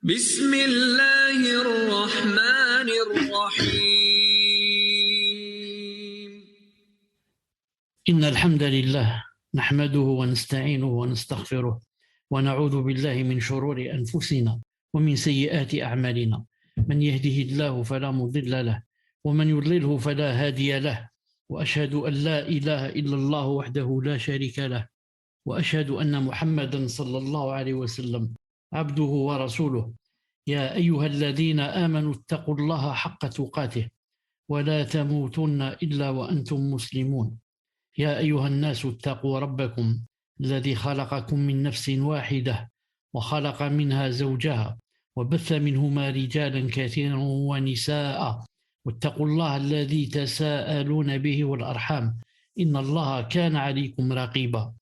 بسم الله الرحمن الرحيم إن الحمد لله نحمده ونستعينه ونستغفره ونعوذ بالله من شرور أنفسنا ومن سيئات أعمالنا. من يهده الله فلا مضل له ومن يضلله فلا هادي له، وأشهد أن لا إله إلا الله وحده لا شريك له، وأشهد أن محمدا صلى الله عليه وسلم عبده ورسوله. يا أيها الذين آمنوا اتقوا الله حق تقاته ولا تموتن إلا وأنتم مسلمون. يا أيها الناس اتقوا ربكم الذي خلقكم من نفس واحدة وخلق منها زوجها وبث منهما رجالا كثيرا ونساء، واتقوا الله الذي تساءلون به والأرحام إن الله كان عليكم رقيبا.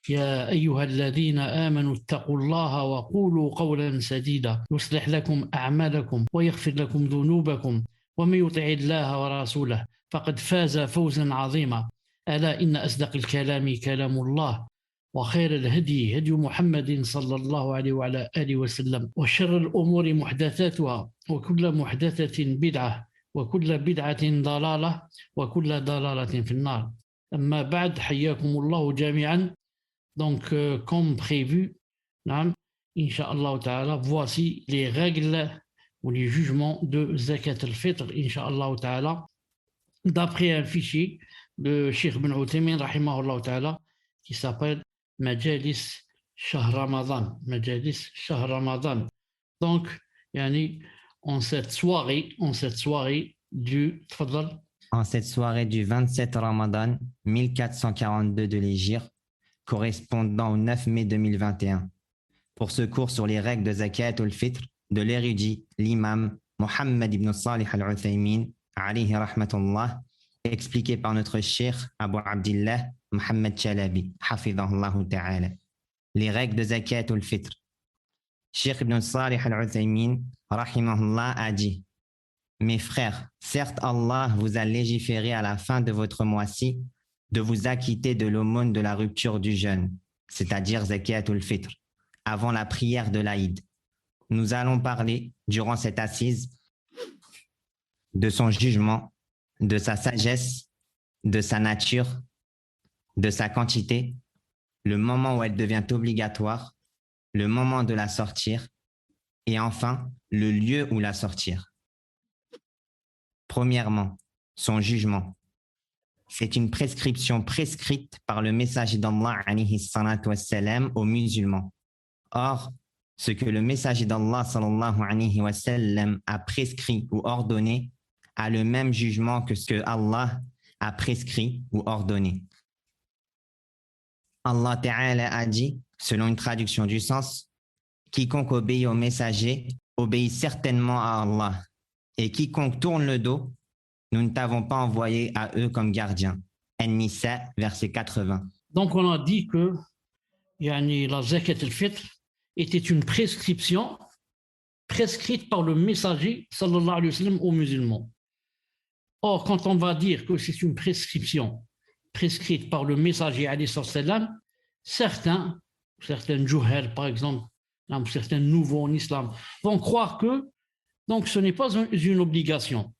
يا أيها الذين آمنوا اتقوا الله وقولوا قولا سديدا يصلح لكم أعمالكم ويغفر لكم ذنوبكم، ومن يطع الله ورسوله فقد فاز فوزا عظيما. ألا إن أصدق الكلام كلام الله، وخير الهدي هدي محمد صلى الله عليه وعلى آله وسلم، وشر الأمور محدثاتها وكل محدثة بدعة وكل بدعة ضلالة وكل ضلالة في النار. أما بعد، حياكم الله جميعا. Donc, comme prévu, Inch'Allah Ta'ala, voici les règles ou les jugements de Zakat al-Fitr, Inch'Allah Ta'ala, d'après un fichier de Cheikh Ibn Uthaymin, rahimahullah Ta'ala, qui s'appelle Majalis Shahr Ramadan. Majalis Shahr Ramadan. Donc, en cette soirée du Tfadal. En cette soirée du 27 Ramadan 1442 de l'Hégire, correspondant au 9 mai 2021, pour ce cours sur les règles de Zakat al-Fitr de l'érudit, l'imam Mohammed ibn Salih al-Uthaymin, alayhi rahmatullah, expliqué par notre cheikh Abu Abdillah Mohammed Chalabi, hafidhahullah ta'ala. Les règles de Zakat al-Fitr. Cheikh ibn Salih al-Uthaymin, rahimahullah, a dit: mes frères, certes Allah vous a légiféré à la fin de votre mois-ci de vous acquitter de l'aumône de la rupture du jeûne, c'est-à-dire Zakat al-Fitr, avant la prière de l'Aïd. Nous allons parler, durant cette assise, de son jugement, de sa sagesse, de sa nature, de sa quantité, le moment où elle devient obligatoire, le moment de la sortir, et enfin, le lieu où la sortir. Premièrement, son jugement. C'est une prescription prescrite par le messager d'Allah alayhi salatu wassalam aux musulmans. Or, ce que le messager d'Allah sallallahu alayhi wa sallam a prescrit ou ordonné a le même jugement que ce que Allah a prescrit ou ordonné. Allah Ta'ala a dit, selon une traduction du sens, quiconque obéit au messager obéit certainement à Allah, et quiconque tourne le dos, nous ne t'avons pas envoyé à eux comme gardiens. An-Nisa, verset 80. Donc on a dit que la Zakat al-Fitr était une prescription prescrite par le messager sallallahu alayhi wa sallam aux musulmans. Or, quand on va dire que c'est une prescription prescrite par le messager alayhi sallam, certains juhal par exemple, certains nouveaux en islam, vont croire que donc ce n'est pas une obligation.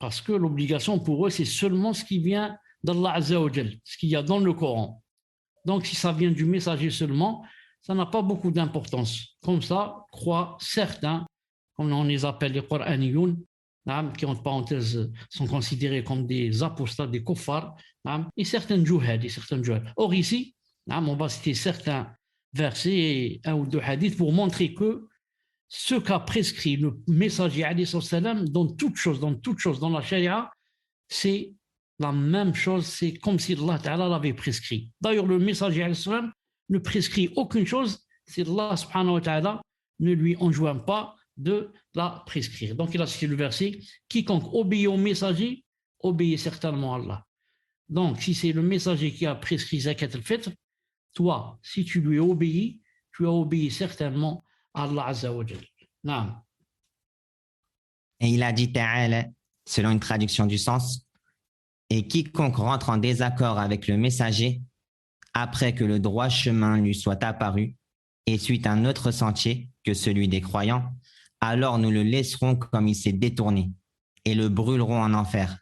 Parce que l'obligation pour eux, c'est seulement ce qui vient d'Allah Azza wa Jal, ce qu'il y a dans le Coran. Donc, si ça vient du messager seulement, ça n'a pas beaucoup d'importance. Comme ça, croient certains, comme on les appelle les Qur'aniyoun, qui entre parenthèses sont considérés comme des apostats, des kuffars, et certains juhad. Or ici, on va citer certains versets et un ou deux hadiths pour montrer que ce qu'a prescrit le messager alayhi salam dans toute chose dans la charia, c'est la même chose, c'est comme si Allah Ta'ala l'avait prescrit. D'ailleurs, le messager alayhi salam ne prescrit aucune chose si Allah subhanahu wa ta'ala ne lui enjoint pas de la prescrire. Donc il a cité le verset: quiconque obéit au messager obéit certainement à Allah. Donc si c'est le messager qui a prescrit Zakat al-Fitr, toi, si tu lui obéis, tu as obéi certainement Allah Azza wa Jal. Naam. Et il a dit Ta'ala, selon une traduction du sens, et quiconque rentre en désaccord avec le messager, après que le droit chemin lui soit apparu, et suit un autre sentier que celui des croyants, alors nous le laisserons comme il s'est détourné et le brûlerons en enfer.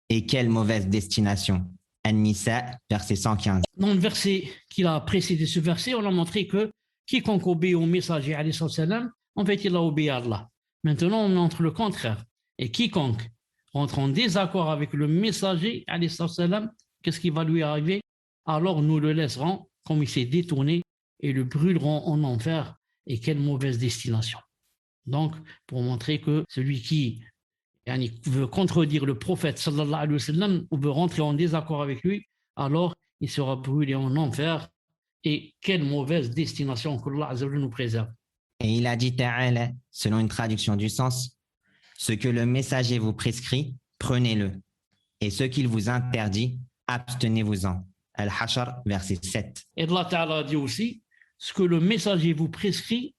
Et quelle mauvaise destination. An-Nisa, verset 115. Dans le verset qui a précédé ce verset, on a montré que quiconque obéit au messager, alayhi salam, en fait, il a obéi à Allah. Maintenant, on montre le contraire. Et quiconque rentre en désaccord avec le messager, alayhi salam, qu'est-ce qui va lui arriver? Alors nous le laisserons comme il s'est détourné et le brûlerons en enfer. Et quelle mauvaise destination. Donc, pour montrer que celui qui veut contredire le prophète sallallahu alayhi wa sallam ou veut rentrer en désaccord avec lui, alors il sera brûlé en enfer. Et quelle mauvaise destination que Allah Azza wa Jalla nous préserve. Et il a dit ta'ala, selon une traduction du sens, ce que le messager vous prescrit, prenez-le. Et ce qu'il vous interdit, abstenez-vous-en. Al-Hashr, verset 7. Et Allah Ta'ala dit aussi, ce que le messager vous prescrit,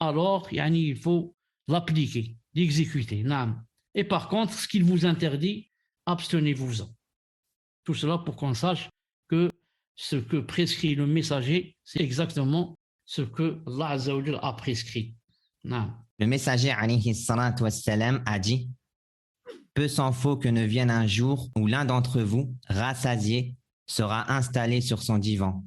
alors il faut l'appliquer, l'exécuter. Et par contre, ce qu'il vous interdit, abstenez-vous-en. Tout cela pour qu'on sache que ce que prescrit le messager, c'est exactement ce que Allah Azza wa Jalla a prescrit. Le messager alayhi salatu wassalam a dit « Peu s'en faut que ne vienne un jour où l'un d'entre vous, rassasié, sera installé sur son divan.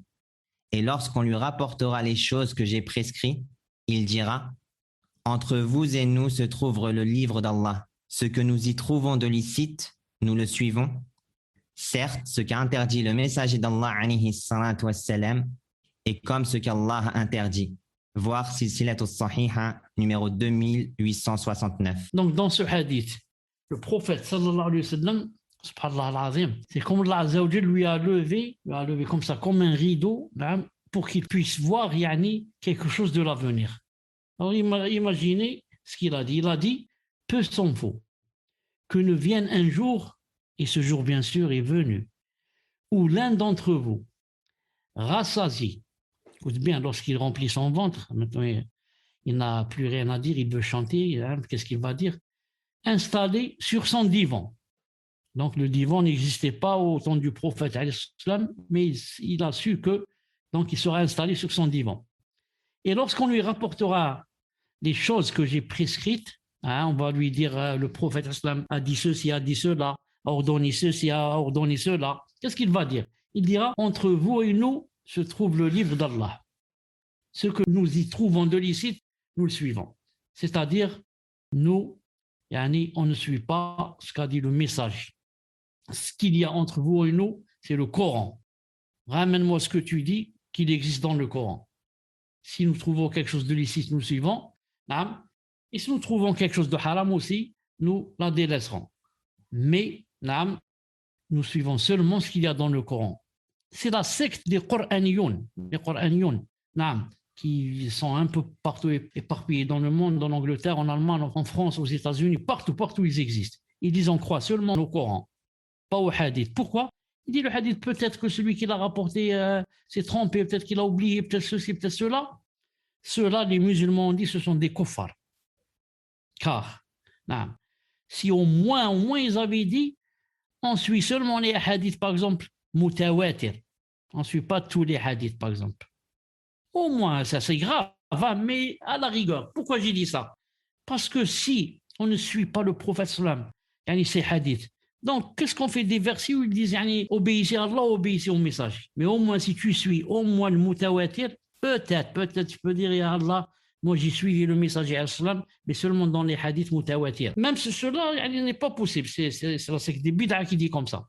Et lorsqu'on lui rapportera les choses que j'ai prescrites, il dira « Entre vous et nous se trouve le livre d'Allah. Ce que nous y trouvons de licite, nous le suivons. Certes, ce qu'a interdit le messager d'Allah alayhi salatu wassalam est comme ce qu'Allah a interdit. » Voir Silsilat al-Sahiha numéro 2869. Donc dans ce hadith, le prophète sallallahu alayhi wa sallam, subhanallah al-azim, c'est comme Allah Azza wa Jalla lui a levé comme ça, comme un rideau, pour qu'il puisse voir quelque chose de l'avenir. Alors imaginez ce qu'il a dit. Il a dit, peu s'en faut que ne vienne un jour, et ce jour bien sûr est venu, où l'un d'entre vous, rassasié, écoute bien, lorsqu'il remplit son ventre, maintenant il n'a plus rien à dire, il veut chanter, qu'est-ce qu'il va dire? Installé sur son divan. Donc le divan n'existait pas au temps du prophète, mais il a su que donc il sera installé sur son divan. Et lorsqu'on lui rapportera les choses que j'ai prescrites, on va lui dire le prophète a dit ceci, a dit cela, a ordonné ceci, a ordonné cela. Qu'est-ce qu'il va dire? Il dira, entre vous et nous se trouve le livre d'Allah. Ce que nous y trouvons de licite, nous le suivons. C'est-à-dire, nous, on ne suit pas ce qu'a dit le message. Ce qu'il y a entre vous et nous, c'est le Coran. Ramène-moi ce que tu dis qu'il existe dans le Coran. Si nous trouvons quelque chose de licite, nous le suivons. Et si nous trouvons quelque chose de haram aussi, nous la délaisserons. Mais, nous suivons seulement ce qu'il y a dans le Coran. C'est la secte des Qur'aniyoun, qui sont un peu partout éparpillés dans le monde, en Angleterre, en Allemagne, en France, aux États-Unis, partout ils existent. Ils disent on croit seulement au Coran, pas au hadith. Pourquoi? Il dit le hadith, peut-être que celui qui l'a rapporté s'est trompé, peut-être qu'il a oublié, peut-être ceci, peut-être cela. Ceux-là, les musulmans ont dit, ce sont des kuffars. Car, si au moins ils avaient dit, on suit seulement les hadiths, par exemple, mutawatir. On ne suit pas tous les hadiths, par exemple. Au moins, ça c'est grave, mais à la rigueur. Pourquoi j'ai dit ça? Parce que si on ne suit pas le prophète sallam, ces hadiths, donc qu'est-ce qu'on fait des versets où ils disent obéissez à Allah, obéissez au message. Mais au moins, si tu suis au moins le mutawatir, peut-être tu peux dire ya Allah, moi j'ai suivi le messager al-Salam, mais seulement dans les hadiths mutawatir. Même cela n'est pas possible, c'est des bid'a qui dit comme ça.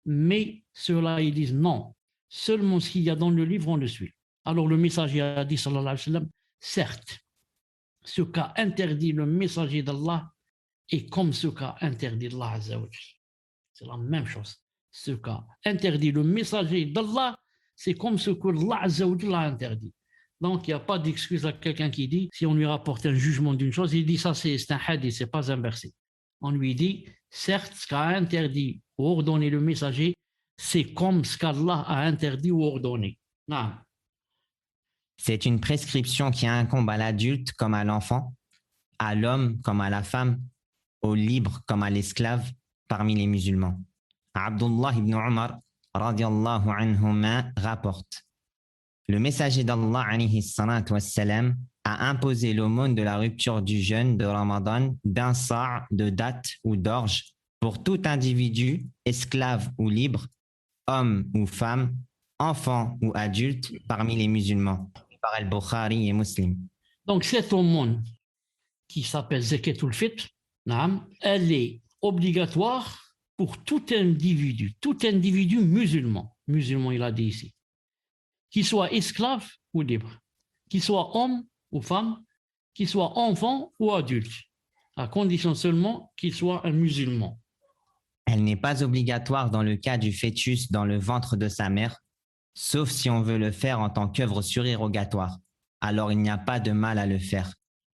Mais ceux-là, ils disent non, seulement ce qu'il y a dans le livre, on le suit. Alors le messager a dit, sallallahu alayhi wa sallam, certes, ce qu'a interdit le messager d'Allah est comme ce qu'a interdit Allah Azza wa Jalla. C'est la même chose. Ce qu'a interdit le messager d'Allah, c'est comme ce que Allah Azza wa Jalla a interdit. Donc, il n'y a pas d'excuse à quelqu'un qui dit, si on lui rapporte un jugement d'une chose, il dit ça c'est un hadith, c'est pas un verset. On lui dit, certes, ce qu'a interdit ou ordonné le messager, c'est comme ce qu'Allah a interdit ou ordonné. Non. C'est une prescription qui incombe à l'adulte comme à l'enfant, à l'homme comme à la femme, au libre comme à l'esclave parmi les musulmans. Abdullah ibn Umar radiallahu anhuma rapporte: le messager d'Allah alayhi salatu wassalam a imposé l'aumône de la rupture du jeûne de Ramadan d'un sa' de date ou d'orge pour tout individu, esclave ou libre, homme ou femme, enfant ou adulte parmi les musulmans, par Al-Bukhari et Muslim. Donc cette aumône qui s'appelle Zakatul Fitr, naam, elle est obligatoire pour tout individu musulman, il a dit ici, qu'il soit esclave ou libre, qu'il soit homme ou femme, qu'il soit enfant ou adulte, à condition seulement qu'il soit un musulman. Elle n'est pas obligatoire dans le cas du fœtus dans le ventre de sa mère, sauf si on veut le faire en tant qu'œuvre surérogatoire. Alors il n'y a pas de mal à le faire.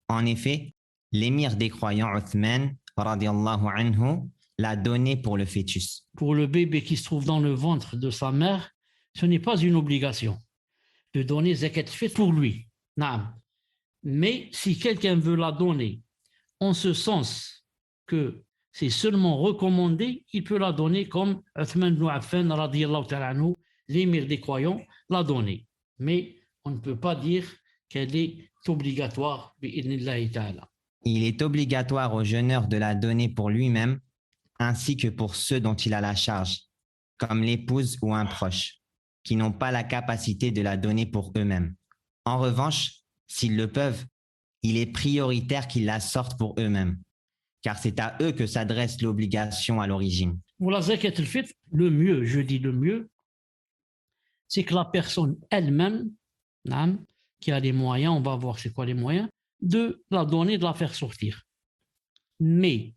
En effet, l'émir des croyants Uthman, radiallahu anhu, l'a donné pour le fœtus. Pour le bébé qui se trouve dans le ventre de sa mère, ce n'est pas une obligation de donner zakat fitr pour lui. Naam. Mais si quelqu'un veut la donner en ce sens que c'est seulement recommandé, il peut la donner comme Uthman ibn Affan, radiallahu ta'ala anhu, l'émir des croyants, l'a donné. Mais on ne peut pas dire qu'elle est obligatoire, bi'idhnillahi ta'ala. Il est obligatoire au jeûneur de la donner pour lui-même, ainsi que pour ceux dont il a la charge, comme l'épouse ou un proche, qui n'ont pas la capacité de la donner pour eux-mêmes. En revanche, s'ils le peuvent, il est prioritaire qu'ils la sortent pour eux-mêmes, car c'est à eux que s'adresse l'obligation à l'origine. Pour la zakat al-fitr, le mieux, je dis le mieux, c'est que la personne elle-même, naam, qui a les moyens, on va voir c'est quoi les moyens, de la donner, de la faire sortir. Mais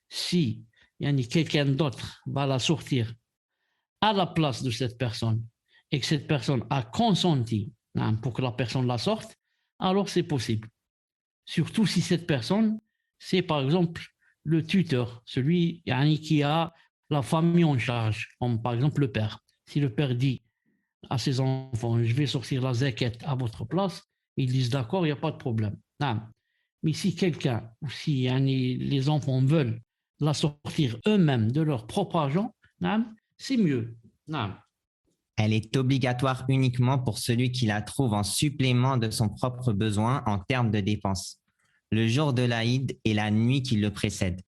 si quelqu'un d'autre va la sortir à la place de cette personne et que cette personne a consenti pour que la personne la sorte, alors c'est possible. Surtout si cette personne, c'est par exemple le tuteur, celui qui a la famille en charge, comme par exemple le père. Si le père dit à ses enfants, je vais sortir la zakat à votre place, ils disent d'accord, il n'y a pas de problème. Mais si quelqu'un, ou si les enfants veulent la sortir eux-mêmes de leur propre argent, c'est mieux. Elle est obligatoire uniquement pour celui qui la trouve en supplément de son propre besoin en termes de dépenses, le jour de l'Aïd et la nuit qui le précède.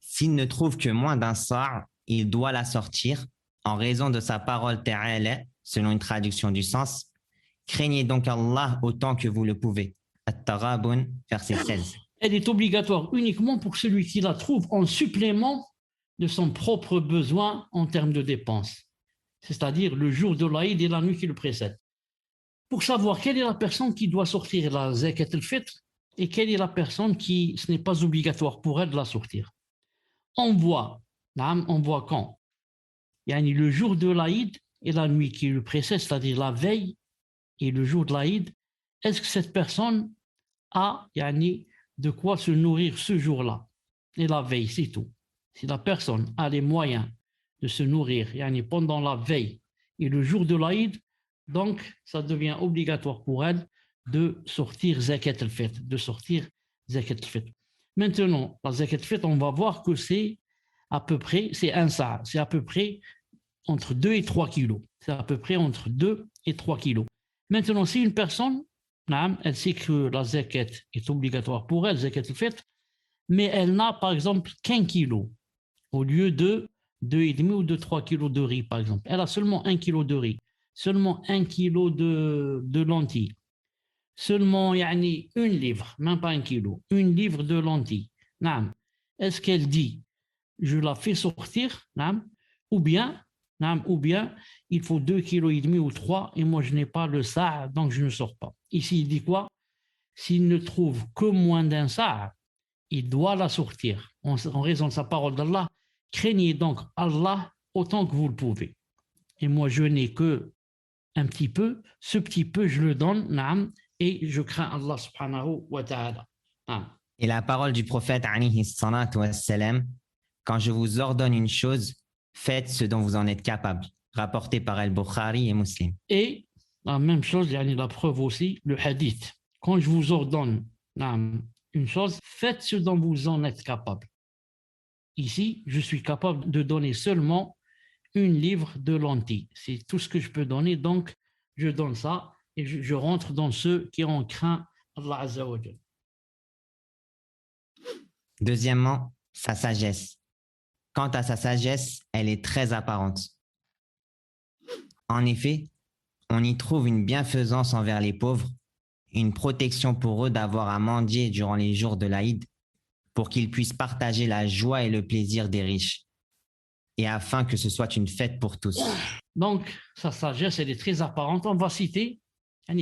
S'il ne trouve que moins d'un sa', il doit la sortir en raison de sa parole ta'ala, selon une traduction du sens. Craignez donc Allah autant que vous le pouvez. At-Taghabun, verset 16. Elle est obligatoire uniquement pour celui qui la trouve en supplément de son propre besoin en termes de dépenses, c'est-à-dire le jour de l'Aïd et la nuit qui le précède. Pour savoir quelle est la personne qui doit sortir la zakat al-fitr et quelle est la personne qui ce n'est pas obligatoire pour elle de la sortir. On voit quand le jour de l'Aïd et la nuit qui le précède, c'est-à-dire la veille et le jour de l'Aïd, est-ce que cette personne a de quoi se nourrir ce jour-là et la veille, c'est tout. Si la personne a les moyens de se nourrir pendant la veille et le jour de l'Aïd, donc ça devient obligatoire pour elle de sortir zakat al-fitr, Maintenant, la zakat al-fitr, on va voir que c'est à peu près, c'est un sa', c'est à peu près entre 2 et 3 kilos. C'est à peu près entre 2 et 3 kilos. Maintenant, si une personne, elle sait que la zakat est obligatoire pour elle, zakat al-fitr, mais elle n'a par exemple qu'un kilo au lieu de 2,5 ou de 3 kilos de riz, par exemple. Elle a seulement 1 kilo de riz, seulement 1 kilo de lentilles, seulement une livre, même pas 1 kilo, 1 livre de lentilles. Est-ce qu'elle dit, je la fais sortir, ou bien il faut 2,5 kg ou 3 et moi je n'ai pas le sa', donc je ne sors pas. Ici il dit quoi? S'il ne trouve que moins d'un sa', il doit la sortir en raison de sa parole d'Allah. Craignez donc Allah autant que vous le pouvez. Et moi je n'ai que un petit peu, ce petit peu je le donne, et je crains Allah subhanahu wa ta'ala. Et la parole du prophète alayhi salatu wassalam, quand je vous ordonne une chose, faites ce dont vous en êtes capable, rapporté par Al-Bukhari et Muslim. Et la même chose, la preuve aussi, le hadith. Quand je vous ordonne une chose, faites ce dont vous en êtes capable. Ici, je suis capable de donner seulement 1 livre de lentilles. C'est tout ce que je peux donner, donc je donne ça et je rentre dans ceux qui ont craint Allah Azza wa Jal. Deuxièmement, sa sagesse. Quant à sa sagesse, elle est très apparente. En effet, on y trouve une bienfaisance envers les pauvres, une protection pour eux d'avoir à mendier durant les jours de l'Aïd, pour qu'ils puissent partager la joie et le plaisir des riches, et afin que ce soit une fête pour tous. Donc, sa sagesse, elle est très apparente. On va citer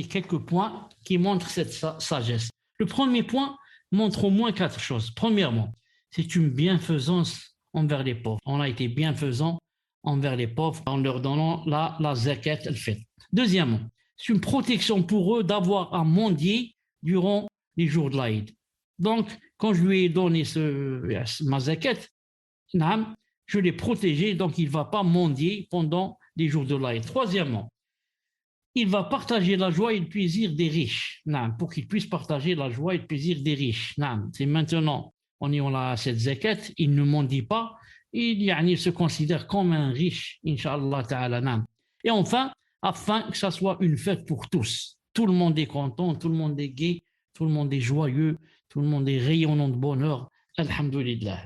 quelques points qui montrent cette sagesse. Le premier point montre au moins 4 choses. Premièrement, c'est une bienfaisance envers les pauvres. On a été bienfaisant envers les pauvres en leur donnant la zakat al-fitr. Deuxièmement, c'est une protection pour eux d'avoir à mendier durant les jours de l'Aïd. Donc, quand je lui ai donné ma zakat, je l'ai protégé, donc il ne va pas mendier pendant les jours de l'Aïd. Troisièmement, il va partager la joie et le plaisir des riches, pour qu'ils puissent partager la joie et le plaisir des riches. C'est maintenant, on a cette zakat, il ne mendie pas, il se considère comme un riche, Inch'Allah ta'ala. Et enfin, afin que ça soit une fête pour tous. Tout le monde est content, tout le monde est gai, tout le monde est joyeux, tout le monde est rayonnant de bonheur. Alhamdulillah.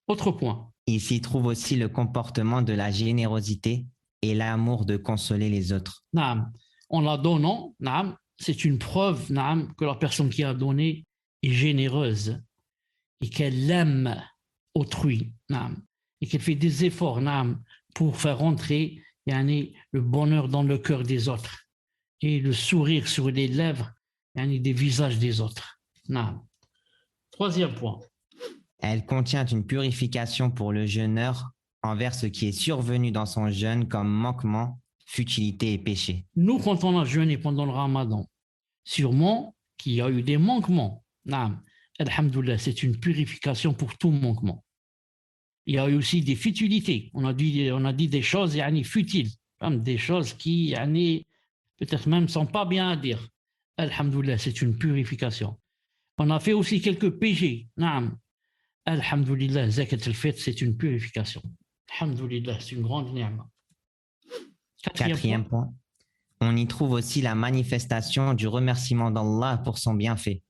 Autre point. Il s'y trouve aussi le comportement de la générosité et l'amour de consoler les autres. En la donnant, c'est une preuve que la personne qui a donné est généreuse et qu'elle aime autrui et qu'elle fait des efforts pour faire entrer le bonheur dans le cœur des autres et le sourire sur les lèvres des visages des autres. Troisième point. Elle contient une purification pour le jeûneur envers ce qui est survenu dans son jeûne comme manquement, futilité et péché. Nous, quand on a jeûné pendant le Ramadan, sûrement qu'il y a eu des manquements. Alhamdoulilah, c'est une purification pour tout manquement. Il y a eu aussi des futilités. On a dit des choses futiles, des choses qui peut-être même ne sont pas bien à dire. Alhamdoulilah, c'est une purification. On a fait aussi quelques péchés. Alhamdulillah, zakat al-fitr, c'est une purification. Alhamdulillah, c'est une grande ni'ma. Quatrième point. On y trouve aussi la manifestation du remerciement d'Allah pour son bienfait,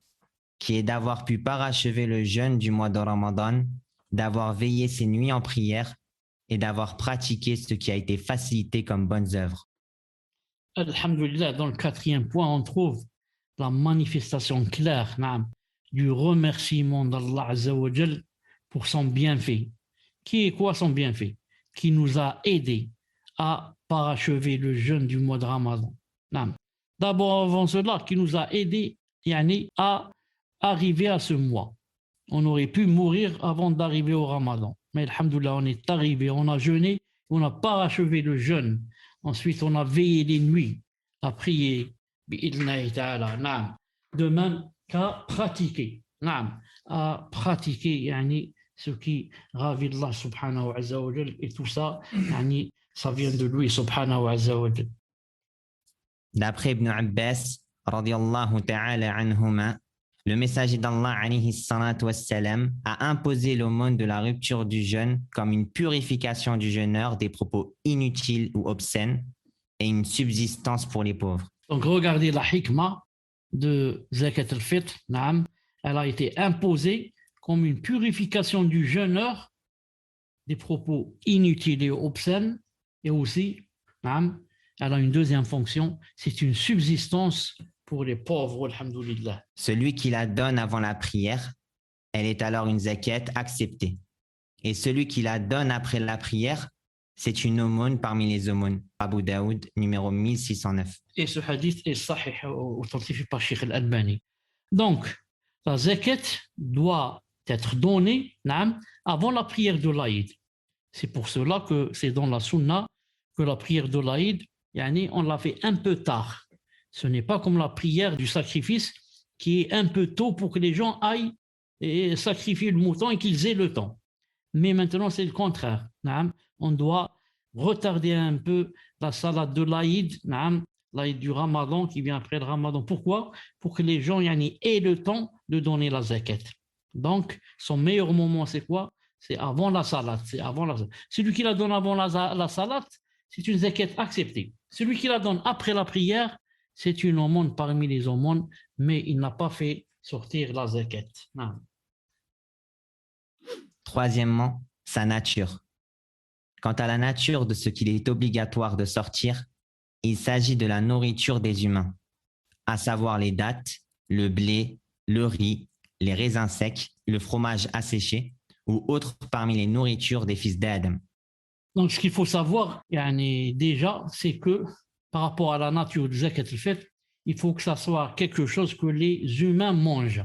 qui est d'avoir pu parachever le jeûne du mois de Ramadan, d'avoir veillé ses nuits en prière et d'avoir pratiqué ce qui a été facilité comme bonnes œuvres. Alhamdulillah, dans le quatrième point, on trouve la manifestation claire du remerciement d'Allah Azza wa Jal pour son bienfait. Qui est quoi son bienfait? Qui nous a aidés à parachever le jeûne du mois de Ramadan. D'abord, avant cela, qui nous a aidés à arriver à ce mois. On aurait pu mourir avant d'arriver au Ramadan. Mais alhamdoulilah, on est arrivé, on a jeûné, on a parachevé le jeûne. Ensuite, on a veillé les nuits à prier. De même qu'à pratiquer. À pratiquer ce qui ravit Allah subhanahu wa ta'ala. Et tout ça, ça vient de lui subhanahu wa ta'ala. D'après Ibn Abbas, radiyallahu ta'ala anhuma, le messager d'Allah alayhi salatu wassalam a imposé l'aumône de la rupture du jeûne comme une purification du jeûneur des propos inutiles ou obscènes et une subsistance pour les pauvres. Donc regardez la hikmah de zakat al-fitr, elle a été imposée comme une purification du jeûneur des propos inutiles et obscènes, et aussi, elle a une deuxième fonction, c'est une subsistance pour les pauvres, alhamdoulilah. Celui qui la donne avant la prière, elle est alors une zakat acceptée. Et celui qui la donne après la prière, c'est une aumône parmi les aumônes. Abu Daoud, numéro 1609. Et ce hadith est sahih, authentifié par Sheikh al-Albani. Donc, la zakat doit être donnée avant la prière de l'Aïd. C'est pour cela que c'est dans la sunna que la prière de l'Aïd, on l'a fait un peu tard. Ce n'est pas comme la prière du sacrifice qui est un peu tôt pour que les gens aillent et sacrifier le mouton et qu'ils aient le temps. Mais maintenant, c'est le contraire. On doit retarder un peu la salade de l'Aïd, l'Aïd du Ramadan qui vient après le Ramadan. Pourquoi? Pour que les gens aient le temps de donner la zakat. Donc, son meilleur moment, c'est quoi? C'est avant la salade. Celui qui la donne avant la salade, c'est une zakat acceptée. Celui qui la donne après la prière, c'est une aumône parmi les aumônes, mais il n'a pas fait sortir la zakat. Non. Troisièmement, sa nature. Quant à la nature de ce qu'il est obligatoire de sortir, il s'agit de la nourriture des humains, à savoir les dattes, le blé, le riz, les raisins secs, le fromage asséché ou autres parmi les nourritures des fils d'Adam. Donc, ce qu'il faut savoir, déjà, c'est que par rapport à la nature du zakat al-fitr, il faut que ça soit quelque chose que les humains mangent,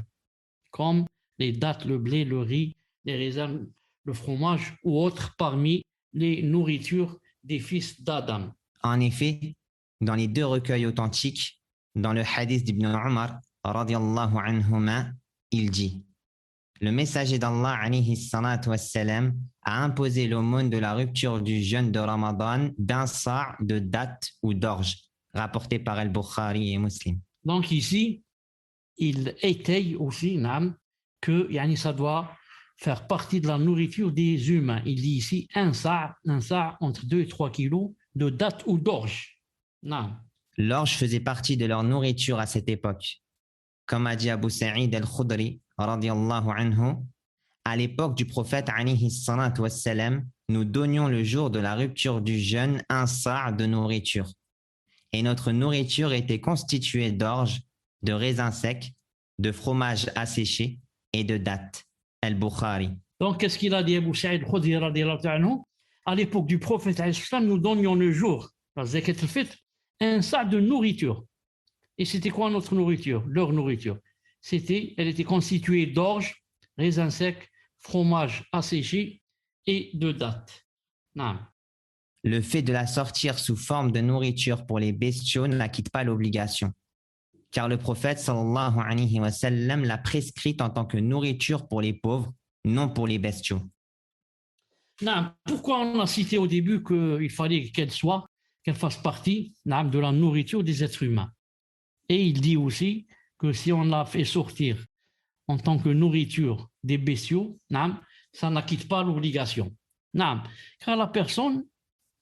comme les dattes, le blé, le riz, les raisins, le fromage ou autres parmi les nourritures des fils d'Adam. En effet, dans les deux recueils authentiques, dans le hadith d'Ibn Umar, radiallahu anhuma, il dit: le messager d'Allah alayhi salatu wassalam, a imposé l'aumône de la rupture du jeûne de Ramadan d'un sa' de dattes ou d'orge, rapporté par Al-Bukhari et Muslim. Donc ici, il étaye aussi que ça doit faire partie de la nourriture des humains. Il dit ici un sa' entre 2 et 3 kilos de dattes ou d'orge. L'orge faisait partie de leur nourriture à cette époque. Comme a dit Abu Sa'id al-Khudri, radiallahu anhu, à l'époque du prophète alayhi salatu wassalam, nous donnions le jour de la rupture du jeûne un sa' de nourriture. Et notre nourriture était constituée d'orge, de raisins secs, de fromage asséché et de dattes. Al-Bukhari. Donc, qu'est-ce qu'il a dit Abu Sa'id al-Khudri radiallahu anhu? À l'époque du prophète alayhi salam, nous donnions le jour, la zakat al-fitr, un sa' de nourriture. Et c'était quoi notre nourriture? Leur nourriture. Elle était constituée d'orge, raisins secs, fromage asséché et de dattes. Non. Le fait de la sortir sous forme de nourriture pour les bestiaux n'acquitte pas l'obligation, car le prophète sallallahu alayhi wa sallam l'a prescrite en tant que nourriture pour les pauvres, non pour les bestiaux. Non. Pourquoi on a cité au début qu'il fallait qu'elle fasse partie de la nourriture des êtres humains? Et il dit aussi que si on la fait sortir en tant que nourriture des bestiaux, ça n'acquitte pas l'obligation. Car la personne,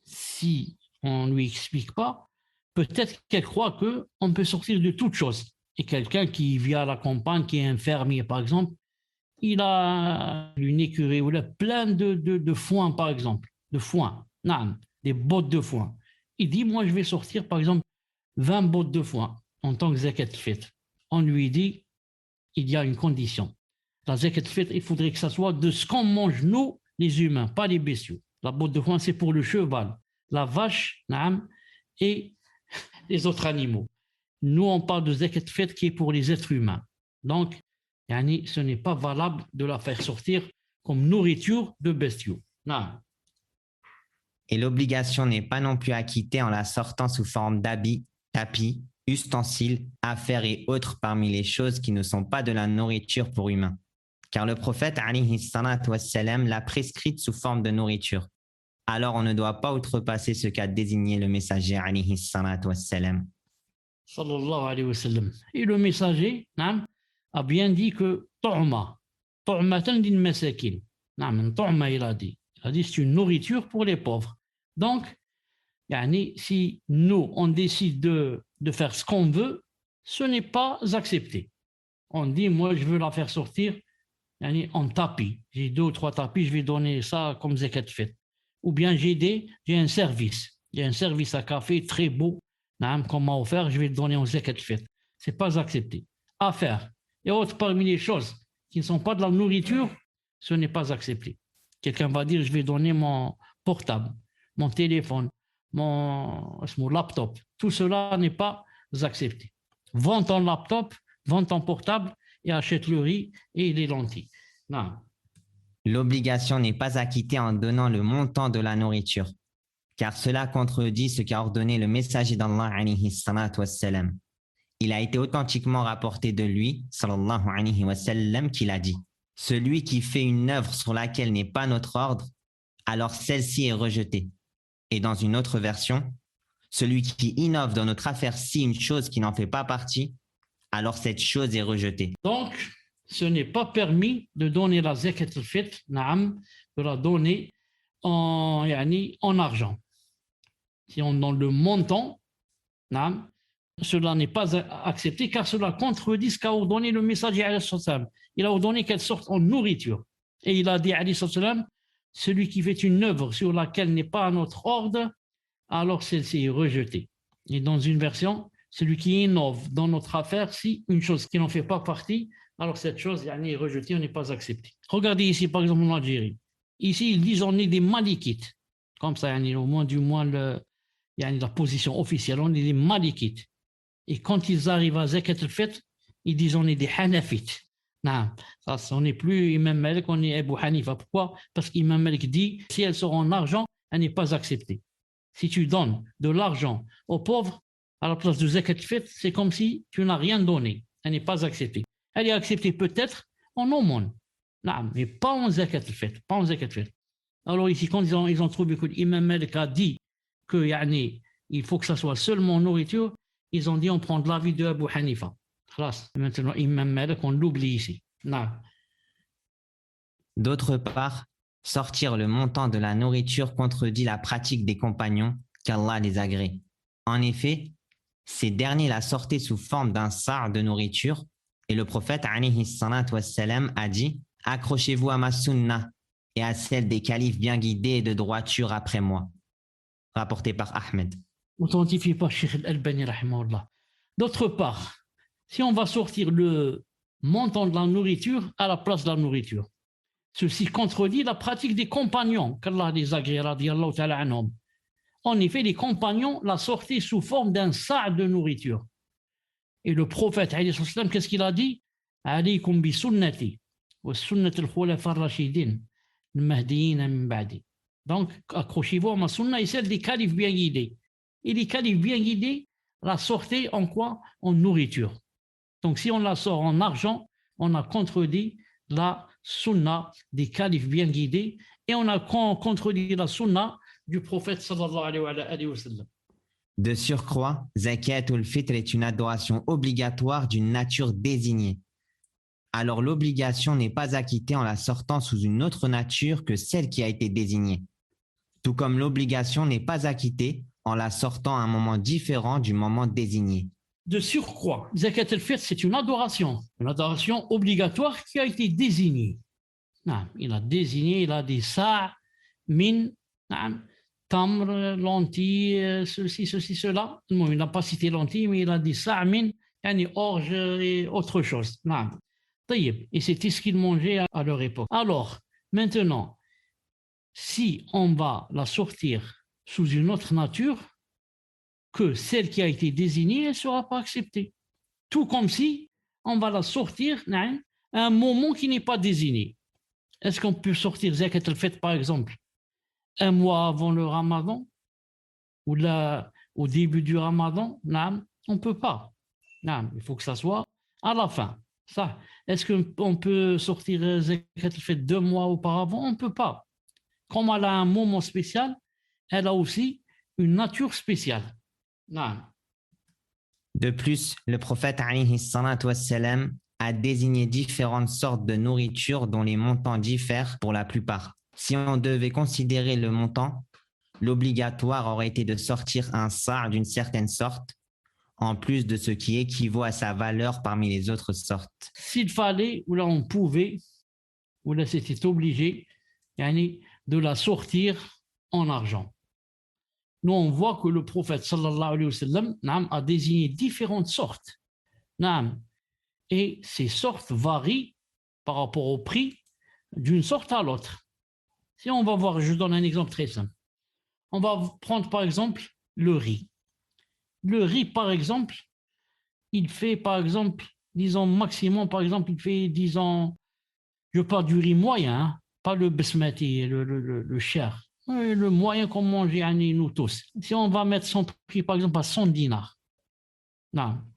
si on ne lui explique pas, peut-être qu'elle croit qu'on peut sortir de toute chose. Et quelqu'un qui vit à la campagne, qui est un fermier par exemple, il a une écurie où il a plein de foin par exemple, des bottes de foin. Il dit, moi je vais sortir par exemple 20 bottes de foin en tant que zakat al-fitr. On lui dit, il y a une condition. La zakat al-fitr, il faudrait que ça soit de ce qu'on mange nous, les humains, pas les bestiaux. La botte de foin, c'est pour le cheval, la vache, et les autres animaux. Nous, on parle de zakat al-fitr qui est pour les êtres humains. Donc, ce n'est pas valable de la faire sortir comme nourriture de bestiaux. Et l'obligation n'est pas non plus acquittée en la sortant sous forme d'habits, tapis, ustensiles, affaires et autres parmi les choses qui ne sont pas de la nourriture pour humains. Car le prophète alayhi salatu wassalam l'a prescrite sous forme de nourriture. Alors on ne doit pas outrepasser ce qu'a désigné le messager alayhi salatu wassalam. Sallallahu alayhi wa sallam. Et le messager a bien dit que tu'matan din masakin. Tu'ma, il a dit c'est une nourriture pour les pauvres. Donc, si nous, on décide de faire ce qu'on veut, ce n'est pas accepté. On dit, moi, je veux la faire sortir en tapis. J'ai 2 ou 3 tapis, je vais donner ça comme zakat al-fitr. Ou bien j'ai un service. J'ai un service à café très beau, qu'on m'a offert, je vais le donner en zakat al-fitr. Ce n'est pas accepté. Affaires et autres parmi les choses qui ne sont pas de la nourriture, ce n'est pas accepté. Quelqu'un va dire, je vais donner mon portable, mon téléphone, mon laptop. Tout cela n'est pas accepté. Vends ton laptop, vends ton portable et achète le riz et les lentilles. Non. L'obligation n'est pas acquittée en donnant le montant de la nourriture, car cela contredit ce qu'a ordonné le messager d'Allah alayhi salatu wassalam. Il a été authentiquement rapporté de lui, sallallahu alayhi wa sallam, qu'il a dit: celui qui fait une œuvre sur laquelle n'est pas notre ordre, alors celle-ci est rejetée. Et dans une autre version, celui qui innove dans notre affaire-ci une chose qui n'en fait pas partie, alors cette chose est rejetée. Donc, ce n'est pas permis de donner la zakat al-fitr, de la donner en argent. Si on donne le montant, cela n'est pas accepté car cela contredit ce qu'a ordonné le messager alayhi salam. Il a ordonné qu'elle sorte en nourriture. Et il a dit alayhi salam, celui qui fait une œuvre sur laquelle n'est pas notre ordre, alors celle-ci est rejetée. Et dans une version, celui qui innove dans notre affaire, si une chose qui n'en fait pas partie, alors cette chose est rejetée, n'est pas acceptée. Regardez ici par exemple en Algérie. Ici ils disent on est des malikites. Comme ça, au moins du moins la position officielle, on est des malikites. Et quand ils arrivent à Zakat al-Fitr, ils disent on est des hanafites. Non, ça, on n'est plus Imam Malik, on est Abu Hanifa. Pourquoi? Parce qu'Imam Malik dit si elle sort en argent, elle n'est pas acceptée. Si tu donnes de l'argent aux pauvres à la place de Zakat al-Fitr, c'est comme si tu n'as rien donné. Elle n'est pas acceptée. Elle est acceptée peut-être en aumône, non, mais pas en Zakat al-Fitr. Pas en Zakat al-Fitr. Alors ici, quand ils ont trouvé que l'imam Malik a dit qu'il faut que ça soit seulement en nourriture, ils ont dit on prend de l'avis de Abu Hanifa. Maintenant, Imam Malik, on l'oublie ici. Non. D'autre part, sortir le montant de la nourriture contredit la pratique des compagnons qu'Allah les agrée. En effet, ces derniers la sortaient sous forme d'un sa' de nourriture et le prophète alayhi salatu wassalam a dit « Accrochez-vous à ma sunna et à celle des califes bien guidés et de droiture après moi », rapporté par Ahmed. Authentifié par Cheikh Al-Albani, rahimahullah. D'autre part, si on va sortir le montant de la nourriture à la place de la nourriture, ceci contredit la pratique des compagnons qu'Allah les agrée, radiyallahu ta'ala anhum. En effet, les compagnons la sortaient sous forme d'un sa' de nourriture. Et le prophète, qu'est-ce qu'il a dit? Alaykum bi sunnati wa sunnati al-khulafa ar-rashidin al-mahdiyyin min ba'di. Donc, accrochez-vous à ma sunna et celle des califes bien guidés. Et les califes bien guidés la sortaient en quoi? En nourriture. Donc, si on la sort en argent, on a contredit la sunna des califes bien guidés et on a contredit la sunna du prophète sallallahu alayhi wa sallam. De surcroît, Zakat ul-Fitr est une adoration obligatoire d'une nature désignée. Alors l'obligation n'est pas acquittée en la sortant sous une autre nature que celle qui a été désignée. Tout comme l'obligation n'est pas acquittée en la sortant à un moment différent du moment désigné. De surcroît, Zakat al-Fitr, c'est une adoration obligatoire qui a été désignée. Non, il a désigné, il a dit sa', min, tamr, lentilles, ceci, cela. Bon, il n'a pas cité lentilles, mais il a dit sa', min, orge et autre chose. Non. Et c'était ce qu'ils mangeaient à leur époque. Alors, maintenant, si on va la sortir sous une autre nature que celle qui a été désignée, elle ne sera pas acceptée. Tout comme si on va la sortir à un moment qui n'est pas désigné. Est-ce qu'on peut sortir Zakat al-Fitr, par exemple, un mois avant le Ramadan ou au début du Ramadan? Non, on ne peut pas. Non, il faut que ça soit à la fin. Ça. Est-ce qu'on peut sortir Zakat al-Fitr 2 mois auparavant? On ne peut pas. Comme elle a un moment spécial, elle a aussi une nature spéciale. Non. De plus, le prophète alayhi salatu wassalam a désigné différentes sortes de nourriture dont les montants diffèrent pour la plupart. Si on devait considérer le montant, l'obligatoire aurait été de sortir un sa' d'une certaine sorte, en plus de ce qui équivaut à sa valeur parmi les autres sortes. S'il fallait, ou là on pouvait, ou là c'était obligé, de la sortir en argent. Nous on voit que le prophète sallallahu alayhi wa sallam a désigné différentes sortes. Et ces sortes varient par rapport au prix d'une sorte à l'autre. Si on va voir, je donne un exemple très simple. On va prendre par exemple le riz. Le riz, par exemple, il fait, par exemple, disons maximum, par exemple, il fait, disons, je parle du riz moyen, pas le basmati, le cher. Le moyen qu'on mange, nous tous. Si on va mettre son prix, par exemple, à 100 dinars,